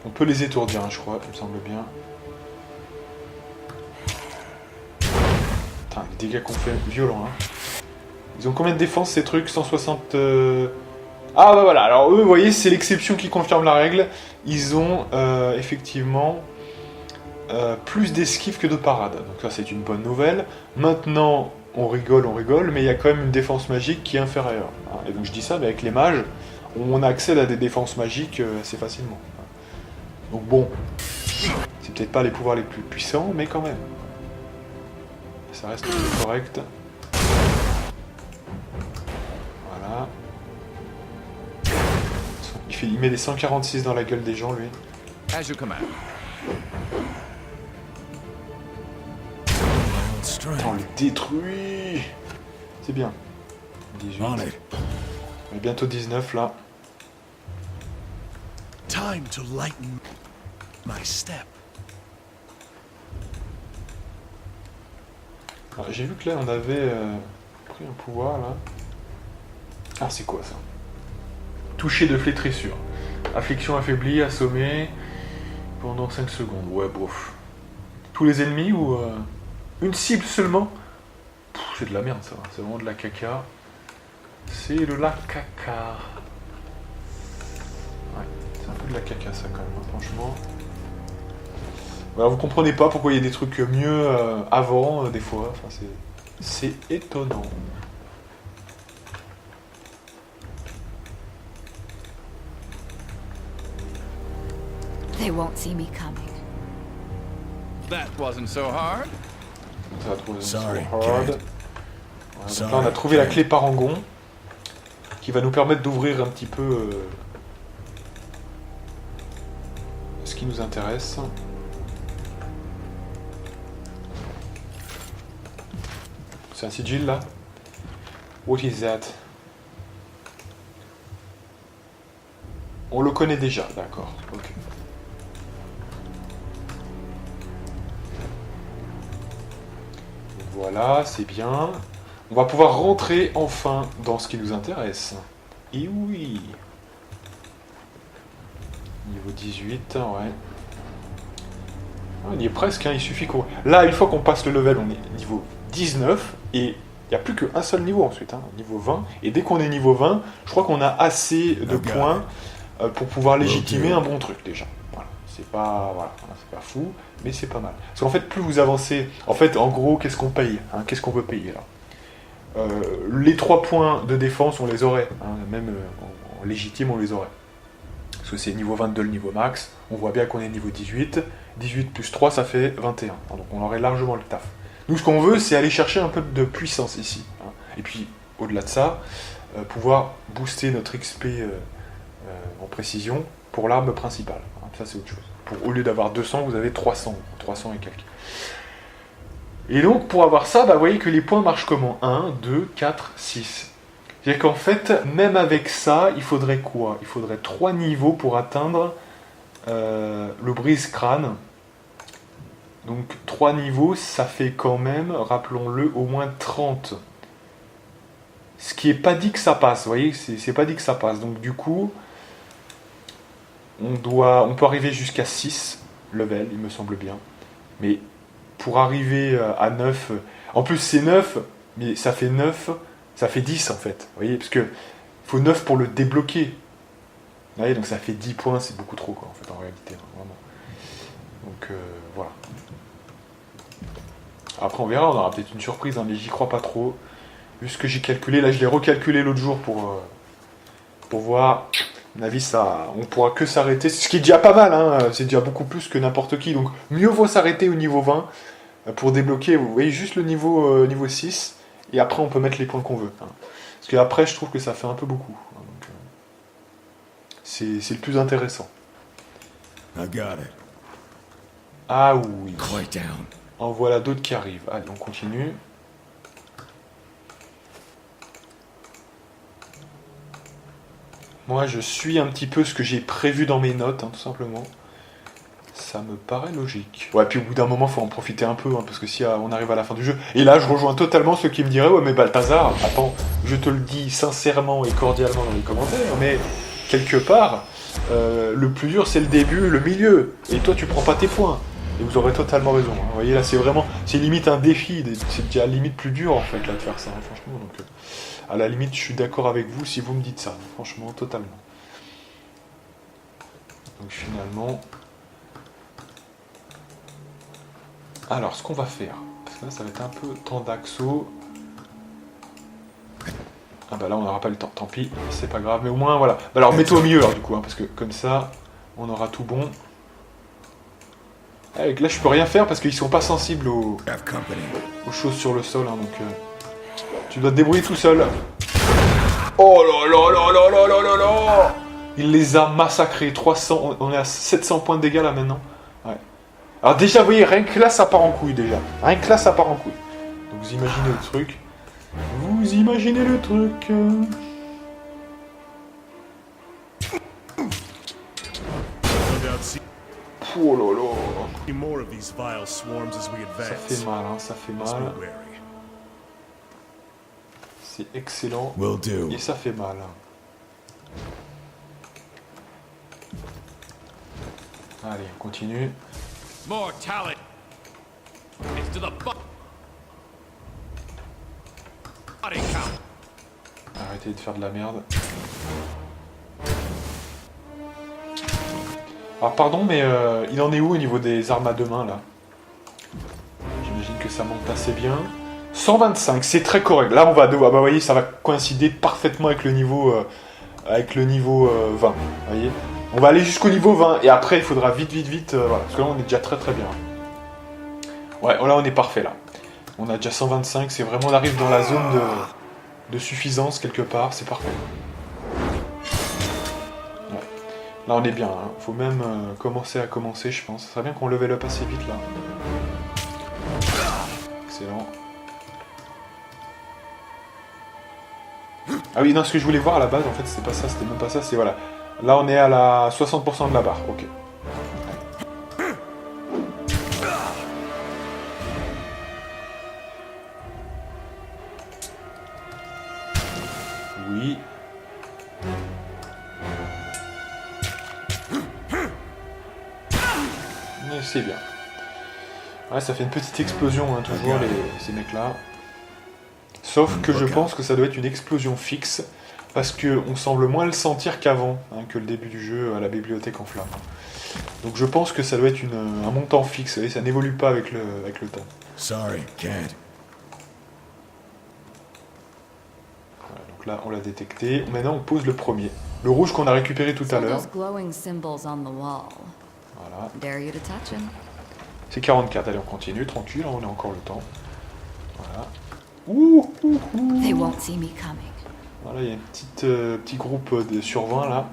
On peut les étourdir, hein, je crois, il me semble bien. Putain, les dégâts qu'on fait, violents, hein. Ils ont combien de défense ces trucs? 160... Ah bah voilà, alors eux, vous voyez, c'est l'exception qui confirme la règle. Ils ont effectivement plus d'esquive que de parade. Donc ça, c'est une bonne nouvelle. Maintenant, on rigole, mais il y a quand même une défense magique qui est inférieure. Hein. Et donc je dis ça, mais avec les mages, on accède à des défenses magiques assez facilement. Donc bon, c'est peut-être pas les pouvoirs les plus puissants, mais quand même. Ça reste correct. Voilà. Il met des 146 dans la gueule des gens, lui. As you command. Strength. On le détruit. C'est bien. 18. On it. On est bientôt 19, là. Time to lighten my step. Alors, j'ai vu que là, on avait pris un pouvoir, là. Ah, c'est quoi, ça? Toucher de flétrissure. Affliction affaiblie, assommée pendant 5 secondes. Ouais, bof. Tous les ennemis ou une cible seulement? Pff, c'est de la merde, ça. C'est vraiment de la caca. C'est de la caca. Ouais, c'est un peu de la caca, ça, quand même, hein, franchement. Alors, vous comprenez pas pourquoi il y a des trucs mieux avant, des fois. Enfin, c'est étonnant. They won't see me coming. That wasn't so hard. Ça va trouver Sorry, hard. Kate. Voilà, donc Sorry, là, on a trouvé la Kate. clé parangon qui va nous permettre d'ouvrir un petit peu ce qui nous intéresse. C'est un sigil là. What is that? On le connaît déjà, d'accord. Ok. Voilà, c'est bien. On va pouvoir rentrer enfin dans ce qui nous intéresse. Et oui. Niveau 18, ouais. On y est presque, hein, il suffit qu'on... Là, une fois qu'on passe le level, on est niveau 19, et il n'y a plus qu'un seul niveau ensuite, hein, niveau 20. Et dès qu'on est niveau 20, je crois qu'on a assez de points pour pouvoir légitimer un bon truc, déjà. Voilà. C'est pas fou, mais c'est pas mal. Parce qu'en fait, plus vous avancez... En fait, en gros, qu'est-ce qu'on paye, hein, qu'est-ce qu'on peut payer, là? Les 3 points de défense, on les aurait. Hein, même en légitime, on les aurait. Parce que c'est niveau 22 le niveau max. On voit bien qu'on est niveau 18. 18 plus 3, ça fait 21. Donc on aurait largement le taf. Nous, ce qu'on veut, c'est aller chercher un peu de puissance ici. Hein. Et puis, au-delà de ça, pouvoir booster notre XP en précision pour l'arme principale. Hein. Ça, c'est autre chose. Au lieu d'avoir 200, vous avez 300. 300 et quelques. Et donc, pour avoir ça, bah, vous voyez que les points marchent comment? 1, 2, 4, 6. C'est-à-dire qu'en fait, même avec ça, il faudrait quoi? Il faudrait 3 niveaux pour atteindre le brise-crâne. Donc 3 niveaux, ça fait quand même, rappelons-le, au moins 30. Ce qui n'est pas dit que ça passe, vous voyez, c'est pas dit que ça passe. Donc du coup, on peut arriver jusqu'à 6 level, il me semble bien. Mais pour arriver à 9, en plus c'est 9, mais ça fait 9, ça fait 10 en fait. Vous voyez, parce que faut 9 pour le débloquer. Vous voyez, donc ça fait 10 points, c'est beaucoup trop quoi, en fait, en réalité, vraiment. Donc voilà. Après on verra, on aura peut-être une surprise, hein, mais j'y crois pas trop. Vu ce que j'ai calculé, là je l'ai recalculé l'autre jour pour voir. À mon avis, ça, on pourra que s'arrêter. Ce qui est déjà pas mal, hein, c'est déjà beaucoup plus que n'importe qui. Donc mieux vaut s'arrêter au niveau 20 pour débloquer, vous voyez, juste le niveau 6. Et après on peut mettre les points qu'on veut. Hein. Parce qu'après je trouve que ça fait un peu beaucoup. Hein, donc, c'est le plus intéressant. I got it. Ah oui. Quiet down. En voilà d'autres qui arrivent. Allez, on continue. Moi, je suis un petit peu ce que j'ai prévu dans mes notes, hein, tout simplement. Ça me paraît logique. Ouais, puis au bout d'un moment, il faut en profiter un peu, hein, parce que si on arrive à la fin du jeu... Et là, je rejoins totalement ceux qui me diraient « Ouais, mais Balthazar, attends, je te le dis sincèrement et cordialement dans les commentaires, mais quelque part, le plus dur, c'est le début, le milieu. Et toi, tu prends pas tes points. » Et vous aurez totalement raison. Hein. Vous voyez, là, c'est vraiment... C'est limite un défi. C'est déjà limite plus dur, en fait, là, de faire ça, hein, franchement. Donc, à la limite, je suis d'accord avec vous si vous me dites ça. Franchement, totalement. Donc, finalement... Alors, ce qu'on va faire... Parce que là, ça va être un peu temps d'axo. Ah bah là, on n'aura pas le temps. Tant pis, c'est pas grave. Mais au moins, voilà. Alors, mets-toi au milieu, alors, du coup. Hein, parce que, comme ça, on aura tout bon. Là, je peux rien faire parce qu'ils sont pas sensibles aux choses sur le sol, hein, donc tu dois te débrouiller tout seul. Oh là là là là là là là là! Il les a massacrés. 300, on est à 700 points de dégâts là maintenant. Ouais. Alors déjà, vous voyez, rien que là, ça part en couille déjà. Rien que là, ça part en couille. Donc vous imaginez le truc. Vous imaginez le truc. Oh là là! More of these vile swarms as we Ça advance. fait mal, hein, ça fait Must be mal. wary. C'est excellent. Will do. Et ça fait mal. Allez, on continue. More talent. It's to the body count. Arrêtez de faire de la merde. Alors pardon, mais il en est où au niveau des armes à deux mains là? J'imagine que ça monte assez bien. 125, c'est très correct. Là on va devoir, bah vous voyez, ça va coïncider parfaitement avec le niveau 20. Vous voyez, on va aller jusqu'au niveau 20 et après il faudra vite, voilà, parce que là on est déjà très très bien. Ouais, là on est parfait là. On a déjà 125, c'est vraiment, on arrive dans la zone de suffisance quelque part, c'est parfait. Là on est bien, hein. Faut même commencer, je pense. Ça serait bien qu'on level up assez vite là. Excellent. Ah oui, non, ce que je voulais voir à la base, en fait, c'était pas ça, c'était même pas ça, c'est voilà. Là on est à la 60% de la barre, ok. Oui. C'est bien. Ouais, ça fait une petite explosion, hein, toujours, ces mecs-là. Sauf que je pense que ça doit être une explosion fixe, parce qu'on semble moins le sentir qu'avant, hein, que le début du jeu à la bibliothèque en flammes. Donc je pense que ça doit être un montant fixe, et ça n'évolue pas avec le temps. Sorry, can't. Voilà, donc là, on l'a détecté. Maintenant, on pose le premier. Le rouge qu'on a récupéré tout à l'heure. Glowing symbols on the wall. Voilà. Dare you to touch him. C'est 44, allez on continue, tranquille, on a encore le temps. Voilà. Ouh. They won't see me coming. Voilà, il y a un petit groupe de sur 20 là.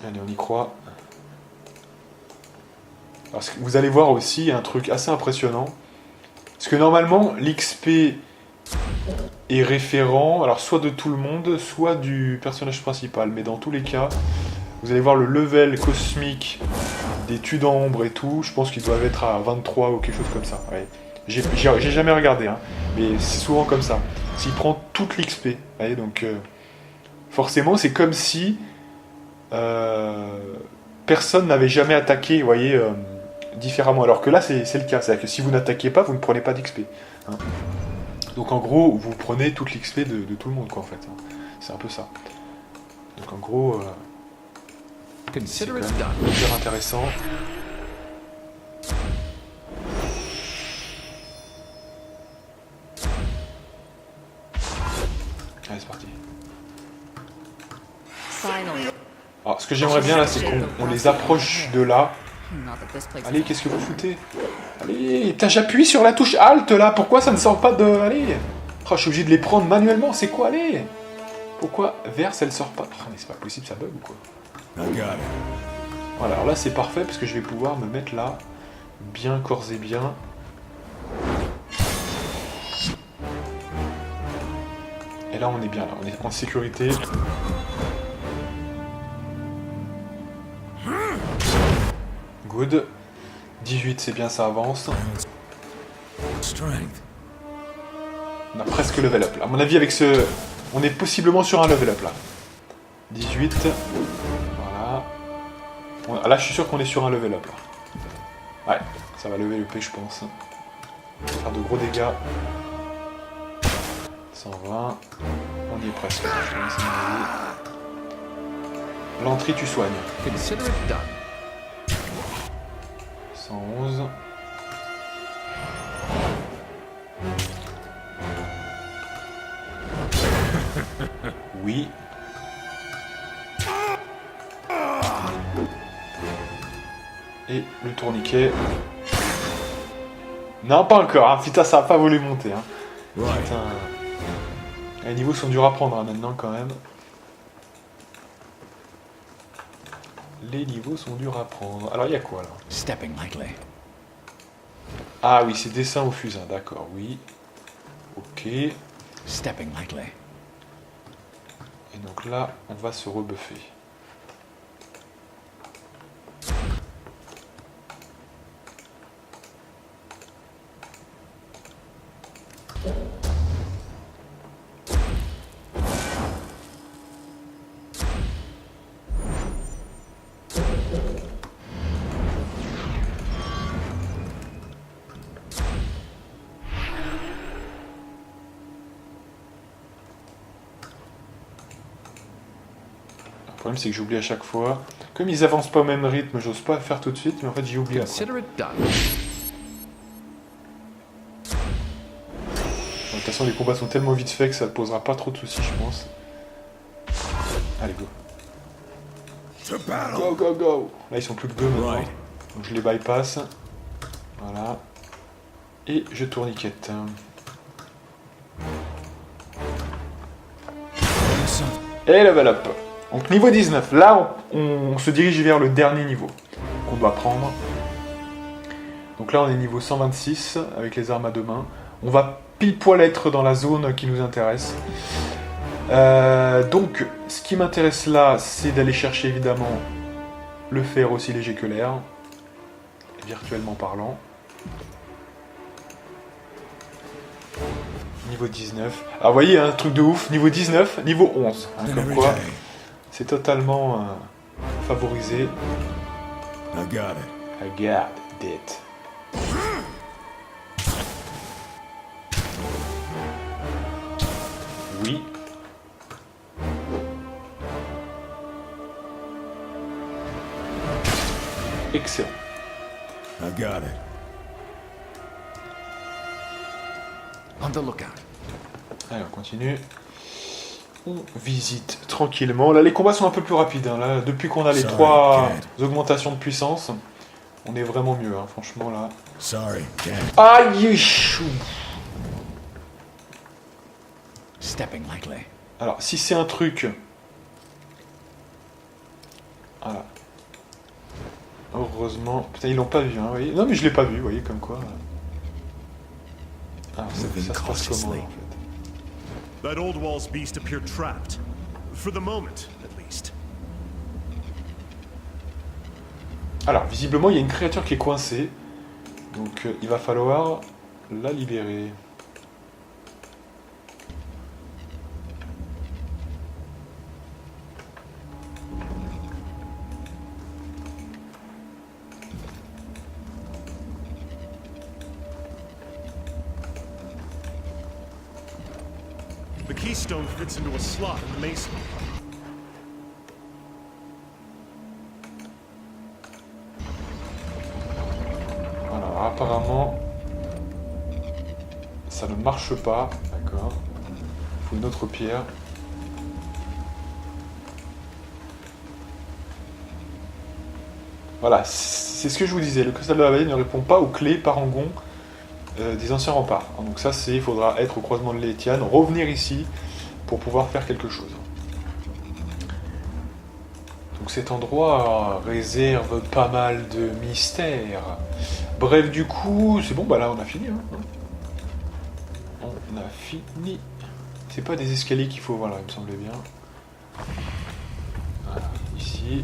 Allez, on y croit. Parce que vous allez voir aussi un truc assez impressionnant. Parce que normalement, l'XP est référent, alors soit de tout le monde, soit du personnage principal. Mais dans tous les cas, vous allez voir le level cosmique des Tudambres et tout. Je pense qu'ils doivent être à 23 ou quelque chose comme ça. Ouais. J'ai jamais regardé, hein, mais c'est souvent comme ça. S'il prend toute l'XP, vous voyez, donc forcément, c'est comme si personne n'avait jamais attaqué, vous voyez, différemment. Alors que là, c'est le cas. C'est-à-dire que si vous n'attaquez pas, vous ne prenez pas d'XP. Hein. Donc en gros, vous prenez toute l'XP de tout le monde, quoi, en fait. Hein. C'est un peu ça. Donc en gros, c'est Consider quand it même done. hyper intéressant. Allez, c'est parti. Finally. Alors, ce que j'aimerais bien là, c'est qu'on les approche de là. Not that this place Allez, qu'est-ce que vous foutez? Allez, putain, j'appuie sur la touche Alt là, pourquoi ça ne sort pas de... Allez. Oh, je suis obligé de les prendre manuellement, c'est quoi? Allez. Pourquoi Verse, elle sort pas? Oh, mais c'est pas possible, ça bug ou quoi? I got it. Voilà, alors là c'est parfait parce que je vais pouvoir me mettre là, bien corps et bien. Et là on est bien, là, on est en sécurité. Good. 18, c'est bien, ça avance. Strength. On a presque level up là. À mon avis, avec ce... On est possiblement sur un level up là. 18. Voilà. Là, je suis sûr qu'on est sur un level up là. Ouais, ça va lever le P, je pense. Faire de gros dégâts. 120. On y est presque. L'entrée, tu soignes. Consider it done. 111. Oui. Et le tourniquet. Non, pas encore. Hein. Putain, ça a pas voulu monter. Hein. Right. Putain. Les niveaux sont durs à prendre hein, maintenant quand même. Les niveaux sont durs à prendre. Alors, il y a quoi là? Stepping lightly. Ah oui, c'est dessin au fusain. D'accord, oui. Ok. Et Stepping lightly. donc là, on va se rebuffer. Le problème, c'est que j'oublie à chaque fois. Comme ils avancent pas au même rythme, j'ose pas le faire tout de suite, mais en fait, j'ai oublié après. Consider it done. De toute façon, les combats sont tellement vite faits que ça ne posera pas trop de soucis, je pense. Allez, go. To battle. Go, go, go. Là, ils sont plus que deux maintenant. Right. Donc, je les bypass. Voilà. Et je tourniquette. Et level up. Donc, niveau 19. Là, on se dirige vers le dernier niveau qu'on doit prendre. Donc là, on est niveau 126 avec les armes à deux mains. On va pile poil être dans la zone qui nous intéresse. Donc, ce qui m'intéresse là, c'est d'aller chercher évidemment le fer aussi léger que l'air, virtuellement parlant. Niveau 19. Alors, vous voyez, un truc de ouf. Niveau 19, niveau 11. Hein, And comme every quoi, day. c'est totalement favorisé. I got it. I got it. Oui. Excellent. I got it. On the lookout. Allez, on continue. On visite tranquillement. Là, les combats sont un peu plus rapides. Hein. Là, depuis qu'on a les Sorry, 3 kid. augmentations de puissance, on est vraiment mieux. Hein. Franchement, là. Sorry, can't. Aïe, chou. Stepping lightly. Alors, si c'est un truc... Voilà. Heureusement. Putain, ils l'ont pas vu, hein, vous voyez. Non, mais je l'ai pas vu, vous voyez, comme quoi. Ah, ça se passe comment, en fait? That old wall's beast appeared trapped. For the moment, at least. Alors, visiblement, il y a une créature qui est coincée. Donc, il va falloir la libérer. The keystone fits into a slot in the mason. Alors, apparemment, ça ne marche pas. D'accord. Il faut une autre pierre. Voilà, c'est ce que je vous disais. Le cristal de la vallée ne répond pas aux clés parangon des anciens remparts. Donc ça, il faudra être au croisement de l'Étienne, revenir ici pour pouvoir faire quelque chose. Donc cet endroit réserve pas mal de mystères. Bref, du coup, c'est bon, bah là on a fini. Hein. On a fini. C'est pas des escaliers qu'il faut, voilà, il me semblait bien. Voilà, ici.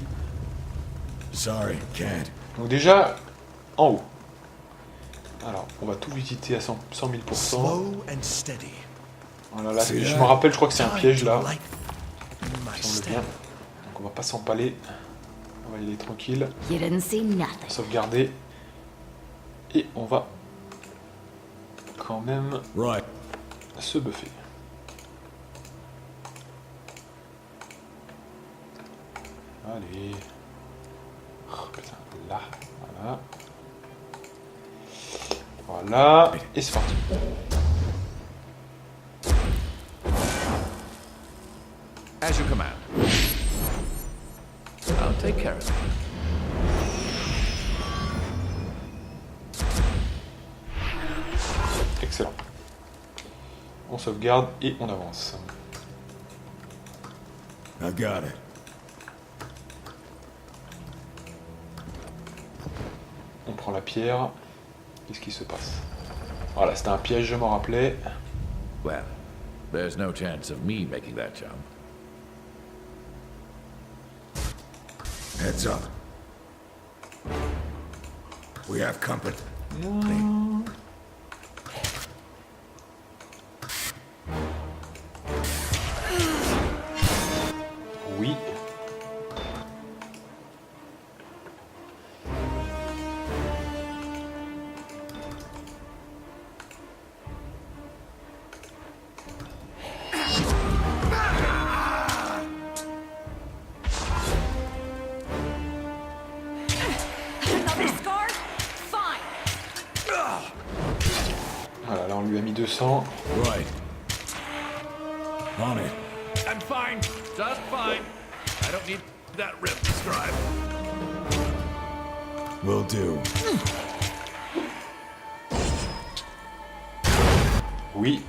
Sorry, can't. Donc déjà, en haut. Alors, on va tout visiter à 100 000%. Slow and steady. Voilà, là, je me rappelle, je crois que c'est un piège là. Il me semble bien. Donc on va pas s'empaler. On va y aller tranquille. You didn't see nothing. Sauvegarder. Et on va quand même Right. se buffer. Allez. Oh, putain, là. Voilà. Voilà. Et c'est parti. As you command. I'll take care of it. Excellent. On sauvegarde et on avance. I got it. On prend la pierre. Qu'est-ce qui se passe? Voilà, c'était un piège, je m'en rappelais. Well, there's no chance of me making that jump. Heads up. We have company. Oui. Another scar? Fine. Voilà, là on lui a mis 200. Right. On it. I'm fine. Just fine. I don't need that rip scribe. Will do. Oui.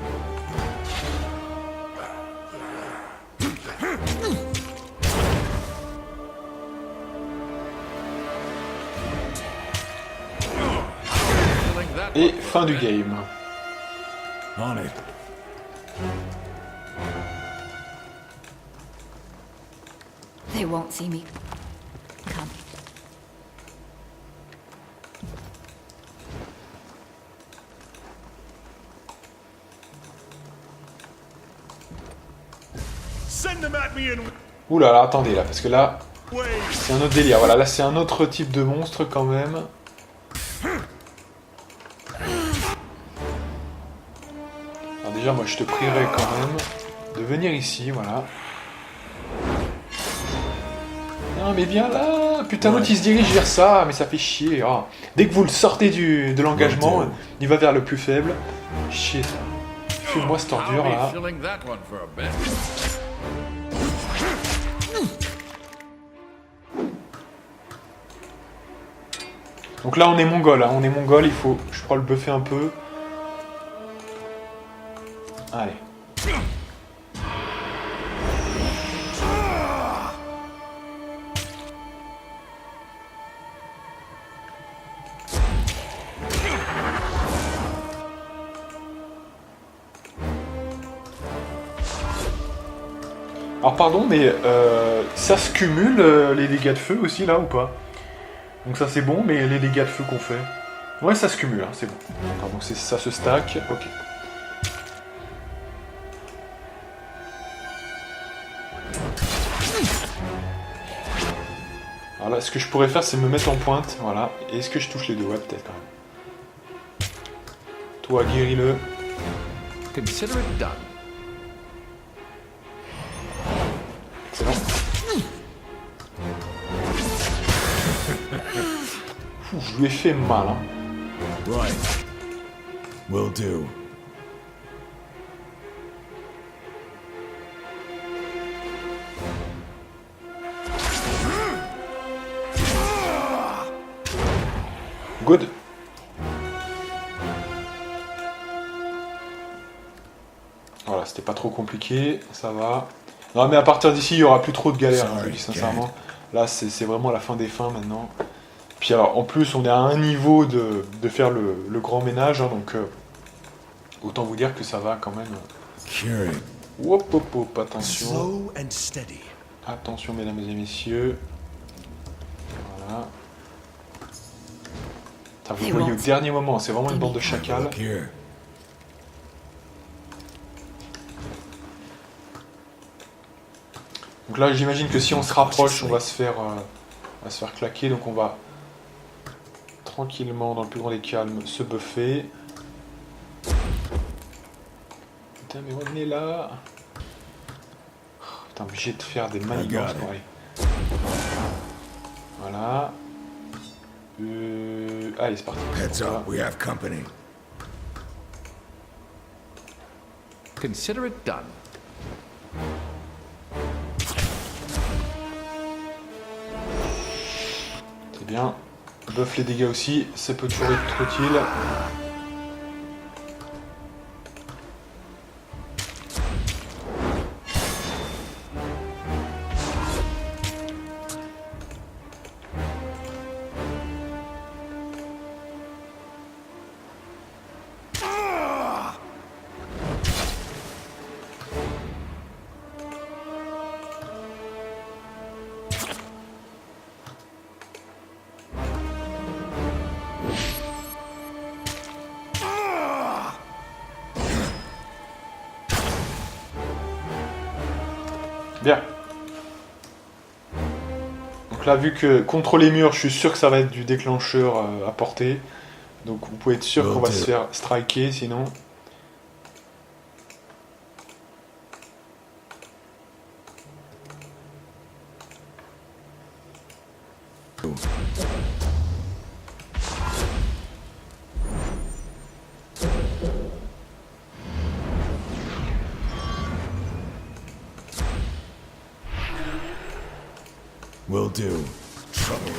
Feeling that Et one for fin a du bit. game. On it. They won't see me. Come. Send them at me in Ouh là là, attendez là, parce que là, waves. c'est un autre délire. Voilà, là c'est un autre type de monstre quand même. Alors déjà, moi je te prierai quand même de venir ici, voilà. Non mais viens là. Putain, l'autre il se dirige vers ça, mais ça fait chier. Ah. Dès que vous le sortez de l'engagement, il va vers le plus faible. Chier ça. Fais-moi cette ordure I'll là. be feeling that one for a bit. Donc là on est mongol, hein. On est mongol, il faut. Je crois le buffer un peu. Allez. Alors pardon, mais ça se cumule les dégâts de feu aussi là ou pas? Donc ça c'est bon, mais les dégâts de feu qu'on fait... Ouais, ça se cumule, hein, c'est bon. D'accord, donc ça se stack, ok. Alors là, ce que je pourrais faire, c'est me mettre en pointe, voilà. Et est-ce que je touche les deux? Ouais, peut-être quand même. Toi, guéris-le. Consider it done. Excellent. Ouh, je lui ai fait mal, hein. Right. Will do. Good. Voilà, c'était pas trop compliqué, ça va. Non mais à partir d'ici, il y aura plus trop de galères, hein, je vous dis sincèrement. Là, c'est vraiment la fin des fins maintenant. Puis alors, en plus, on est à un niveau de faire le grand ménage, hein, donc autant vous dire que ça va quand même. Curing. Hop, hop, hop, attention. Slow and steady. Attention, mesdames et messieurs. Voilà. Putain, vous voyez au dernier moment, c'est vraiment une bande de chacals. Look here. Donc là, j'imagine que si on se rapproche, on va se faire claquer. Donc on va tranquillement, dans le plus grand des calmes, se buffer. Putain, mais revenez là. Oh, putain, obligé de faire des manigances. Bon, allez. Voilà. Allez, c'est parti. Heads Voilà. up, we have company. Consider it done. C'est bien. Buff les dégâts aussi, ça peut toujours être utile. Bien. Donc là, vu que contre les murs, je suis sûr que ça va être du déclencheur à portée. Donc vous pouvez être sûr qu'on va se faire striker sinon. Will do. Trouble.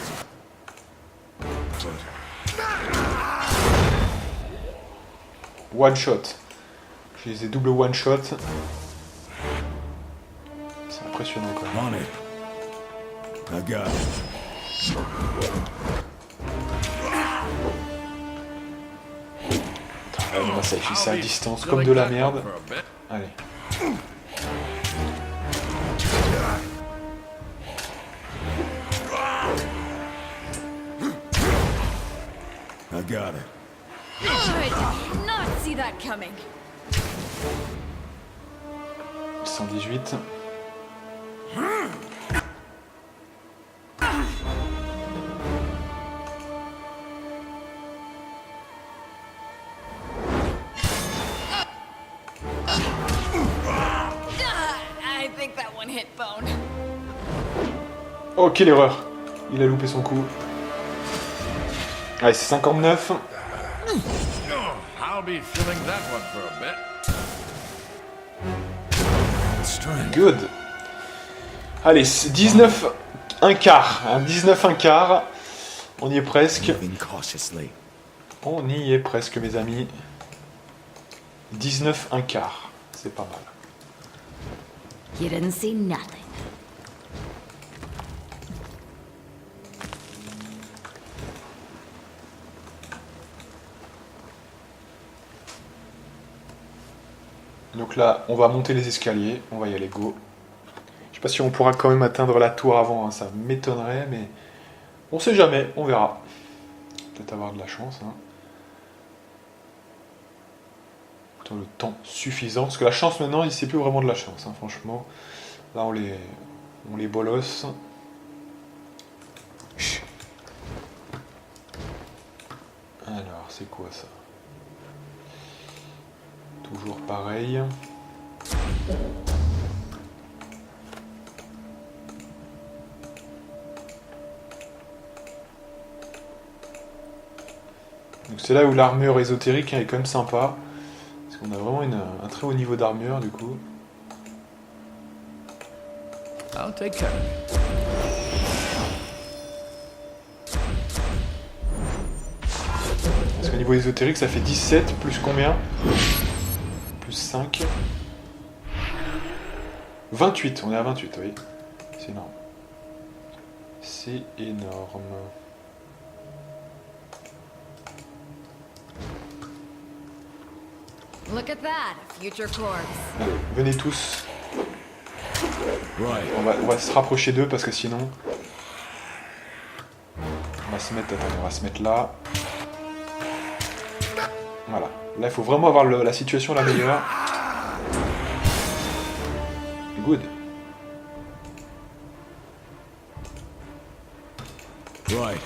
One shot. Je les ai double one shot. C'est impressionnant quand même. On it. I got it. On va sacrifier ça à distance comme de la merde. Allez. I got it. Oh, I did not see that coming. 118. I think that one hit bone. Oh, quelle erreur. Il a loupé son coup. Allez, c'est 59. I'll be feeling that one for a bit. Strength. Good. Allez, c'est 19 un quart. Hein, 19 un quart. On y est presque. Moving cautiously. On y est presque, mes amis. 19 un quart. C'est pas mal. You didn't see nothing. Donc là, on va monter les escaliers. On va y aller, go. sais pas si on pourra quand même atteindre la tour avant, hein, ça m'étonnerait, mais on sait jamais, on verra. Peut-être avoir de la chance. Hein. Plutôt le temps suffisant, parce que la chance maintenant, c'est plus vraiment de la chance, hein, franchement. Là, on les bolosse. Alors, c'est quoi ça? Toujours pareil. Donc c'est là où l'armure ésotérique est quand même sympa. Parce qu'on a vraiment un très haut niveau d'armure du coup. I'll take care of it. Parce qu'au niveau ésotérique ça fait 17 plus combien? Plus 5. 28, on est à 28, oui. C'est énorme. C'est énorme. Look at that, future corpse. Allez, venez tous. Right. On va se rapprocher d'eux parce que sinon... On va se mettre... Attendez, on va se mettre là. Voilà. Là, il faut vraiment avoir la situation la meilleure. Good. Right.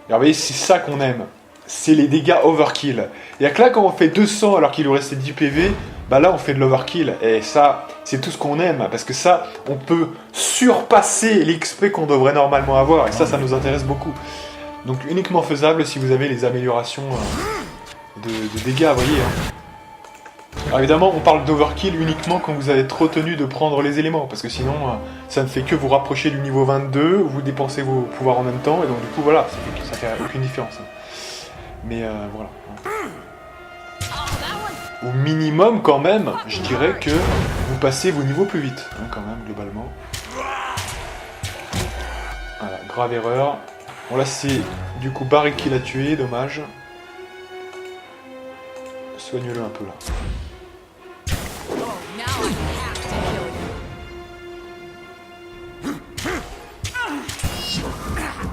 Et alors, vous voyez, c'est ça qu'on aime. C'est les dégâts overkill. Il y a que là, quand on fait 200 alors qu'il nous restait 10 PV, bah là, on fait de l'overkill. Et ça, c'est tout ce qu'on aime. Parce que ça, on peut surpasser l'XP qu'on devrait normalement avoir. Et ça nous intéresse beaucoup. Donc, uniquement faisable si vous avez les améliorations de dégâts, vous voyez. Hein. Alors évidemment, on parle d'overkill uniquement quand vous avez trop tenu de prendre les éléments, parce que sinon, ça ne fait que vous rapprocher du niveau 22, vous dépensez vos pouvoirs en même temps, et donc du coup, voilà, ça fait aucune différence. Mais voilà. Au minimum, quand même, je dirais que vous passez vos niveaux plus vite, hein, quand même, globalement. Voilà, grave erreur. Bon là, c'est du coup Barry qui l'a tué, dommage. Soigne-le un peu là. Now I have to kill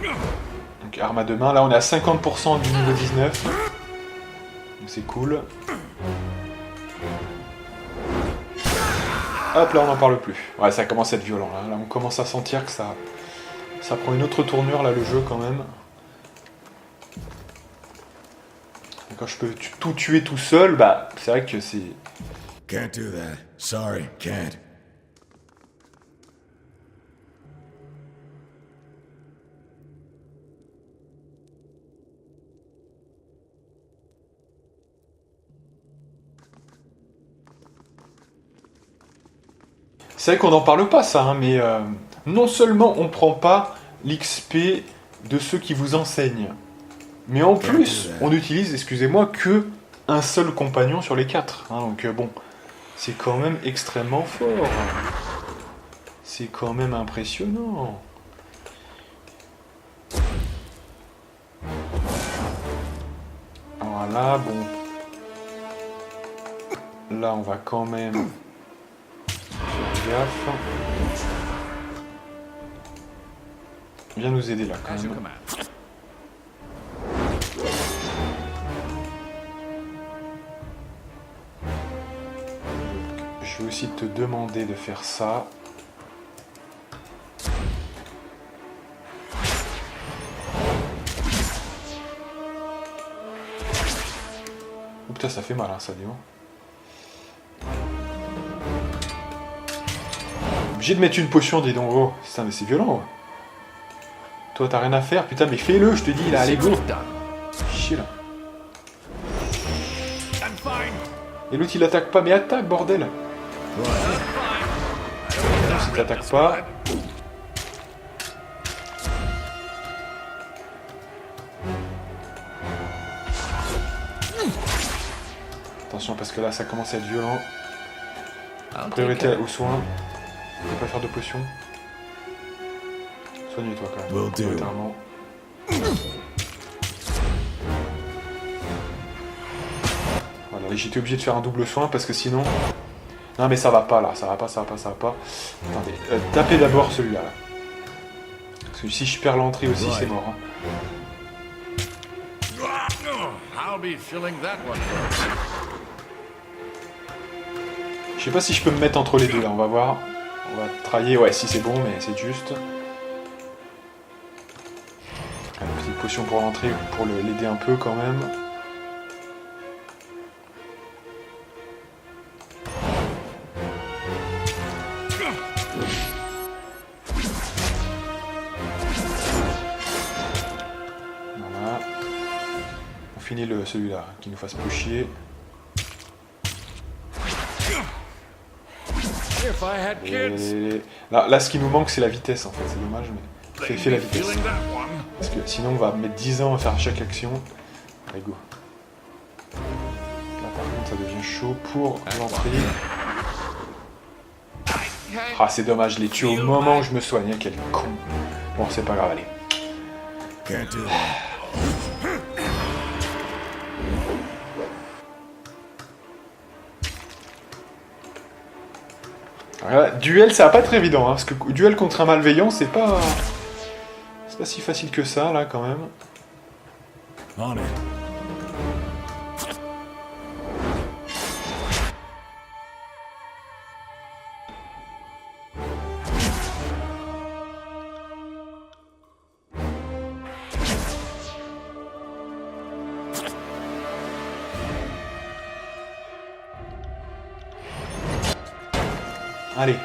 you. Donc arme à deux mains, là on est à 50% du niveau 19. Donc c'est cool. Hop là on n'en parle plus. Ouais ça commence à être violent là. Là on commence à sentir que ça prend une autre tournure là le jeu quand même. Et quand je peux tout tuer tout seul, bah c'est vrai que c'est... Can't do that. Sorry, can't. C'est vrai qu'on n'en parle pas ça, hein, mais non seulement on prend pas l'XP de ceux qui vous enseignent, mais en plus on utilise, excusez-moi, que un seul compagnon sur les 4. Hein, donc bon, c'est quand même extrêmement fort. C'est quand même impressionnant. Voilà, bon. Là on va quand même... Gaffe. Viens nous aider là quand As you même. command. Je vais aussi te demander de faire ça. Oh putain ça fait mal hein, ça dis donc. Obligé de mettre une potion, dis donc. Oh, putain, mais c'est violent. Ouais. Toi, t'as rien à faire. Putain, mais fais-le, je te dis, là, allez, go. Chier, là. Et l'autre, il attaque pas. Mais attaque, bordel. Si t'attaques pas... Attention, parce que là, ça commence à être violent. Priorité aux soins. Je peux pas faire de potion. Soigne-toi quand même. Will do. Volontairement. J'étais obligé de faire un double soin parce que sinon... Non mais ça va pas là, ça va pas. Attendez, tapez d'abord celui-là. Là. Parce que si je perds l'entrée aussi, c'est mort. Hein. I'll be feeling that one first. Je sais pas si je peux me mettre entre les deux là, on va voir. On va trahir, ouais si c'est bon mais c'est juste. Une petite potion pour l'entrée pour l'aider un peu quand même. Voilà. On finit celui-là, qui nous fasse plus chier. If I had kids, Là, ce qui nous manque, c'est la vitesse, en fait. C'est dommage, mais fais la vitesse. feeling that one. Parce que sinon, on va mettre 10 ans à faire chaque action. Allez, go. Là, par contre, ça devient chaud pour l'entrée. Ah, c'est dommage, je l'ai tué au moment où je me soignais. Quel con. Bon, c'est pas grave, allez. Can't do that. Voilà, duel, ça va pas être évident, hein, parce que duel contre un malveillant, c'est pas si facile que ça, là, quand même. On it. Allez.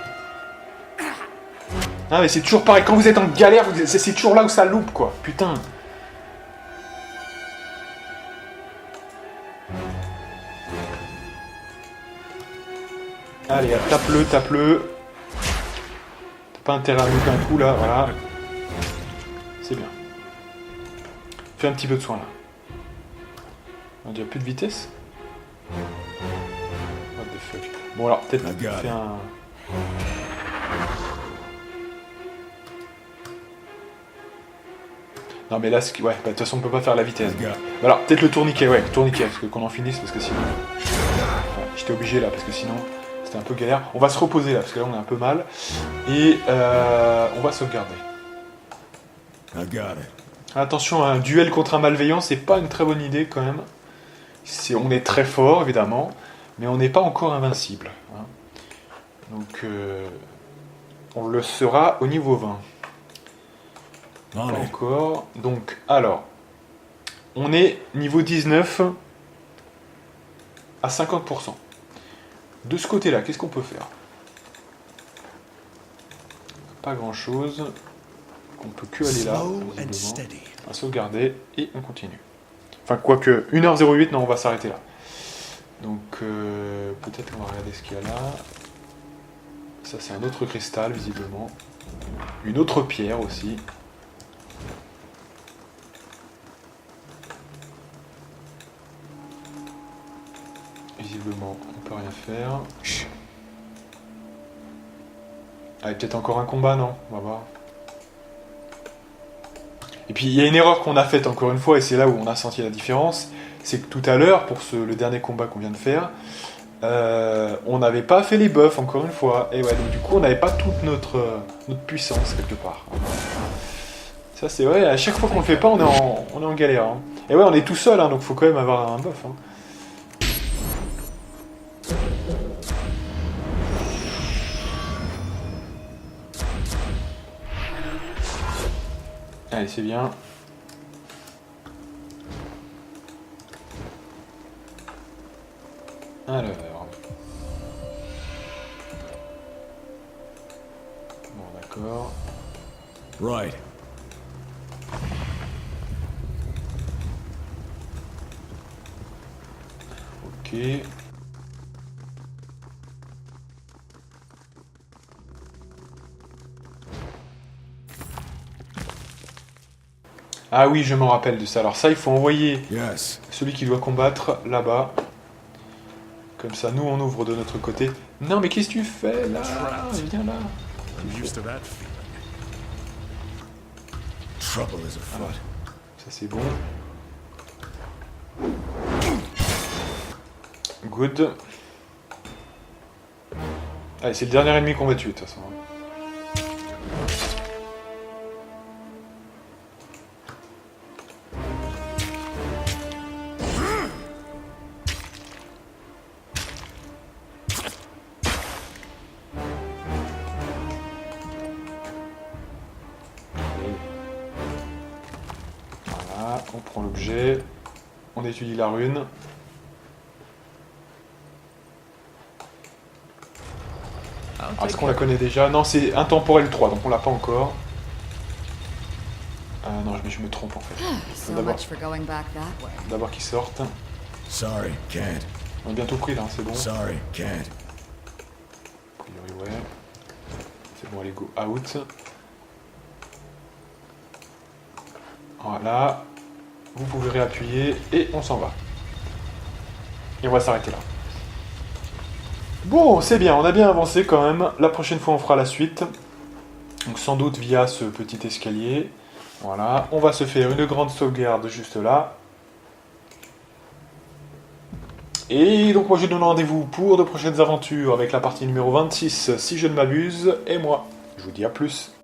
Ah mais c'est toujours pareil, quand vous êtes en galère, c'est toujours là où ça loupe, quoi. Putain. Allez, tape-le. T'as pas intérêt à louper un coup, là, voilà. C'est bien. Fais un petit peu de soin, là. On dirait plus de vitesse. What the fuck. Bon alors, peut-être fais un... Non mais là, ouais, de toute façon on peut pas faire la vitesse. Alors, peut-être le tourniquet, ouais, parce que qu'on en finisse, parce que sinon... Ouais, j'étais obligé là, parce que sinon, c'était un peu galère. On va se reposer là, parce que là on est un peu mal. Et on va sauvegarder. Attention, un duel contre un malveillant, c'est pas une très bonne idée quand même. On est très fort, évidemment, mais on n'est pas encore invincible. Hein. Donc, on le sera au niveau 20. Pas encore. Donc, alors, on est niveau 19 à 50%. De ce côté-là, qu'est-ce qu'on peut faire? Pas grand-chose. On peut que aller là, visiblement. On va sauvegarder et on continue. Enfin, quoique, 1h08, non, on va s'arrêter là. Donc, peut-être qu'on va regarder ce qu'il y a là. Ça, c'est un autre cristal, visiblement. Une autre pierre aussi. Visiblement, on peut rien faire. Ah, peut-être encore un combat, non? On va voir. Et puis, il y a une erreur qu'on a faite encore une fois, et c'est là où on a senti la différence. C'est que tout à l'heure, pour le dernier combat qu'on vient de faire, on n'avait pas fait les buffs, encore une fois. Et ouais, donc du coup, on n'avait pas toute notre puissance, quelque part. Ça, c'est vrai, à chaque fois qu'on le fait pas, on est en galère. Hein. Et ouais, on est tout seul, hein, donc faut quand même avoir un buff. Hein. Allez, c'est bien. Alors... Bon, d'accord. Right. Ok. Ah oui, je m'en rappelle de ça. Alors ça, il faut envoyer celui qui doit combattre là-bas. Comme ça, nous, on ouvre de notre côté. Non, mais qu'est-ce que tu fais là? Viens là. Alors, ça, c'est bon. Good. Allez, c'est le dernier ennemi qu'on va tuer de toute façon. Voilà, on prend l'objet, on étudie la rune. Alors, est-ce qu'on la connaît déjà? Non, c'est Intemporel 3, donc on l'a pas encore. Non, mais je me trompe en fait. So D'abord much for going back that way. d'abord qu'ils sortent. Sorry, can't. On est bientôt pris là, c'est bon. Sorry, can't. A priori, ouais. C'est bon, allez, go out. Voilà. Vous pouvez réappuyer et on s'en va. Et on va s'arrêter là. Bon, c'est bien, on a bien avancé quand même. La prochaine fois, on fera la suite. Donc sans doute via ce petit escalier. Voilà, on va se faire une grande sauvegarde juste là. Et donc moi je donne rendez-vous pour de prochaines aventures avec la partie numéro 26, si je ne m'abuse, et moi. Je vous dis à plus.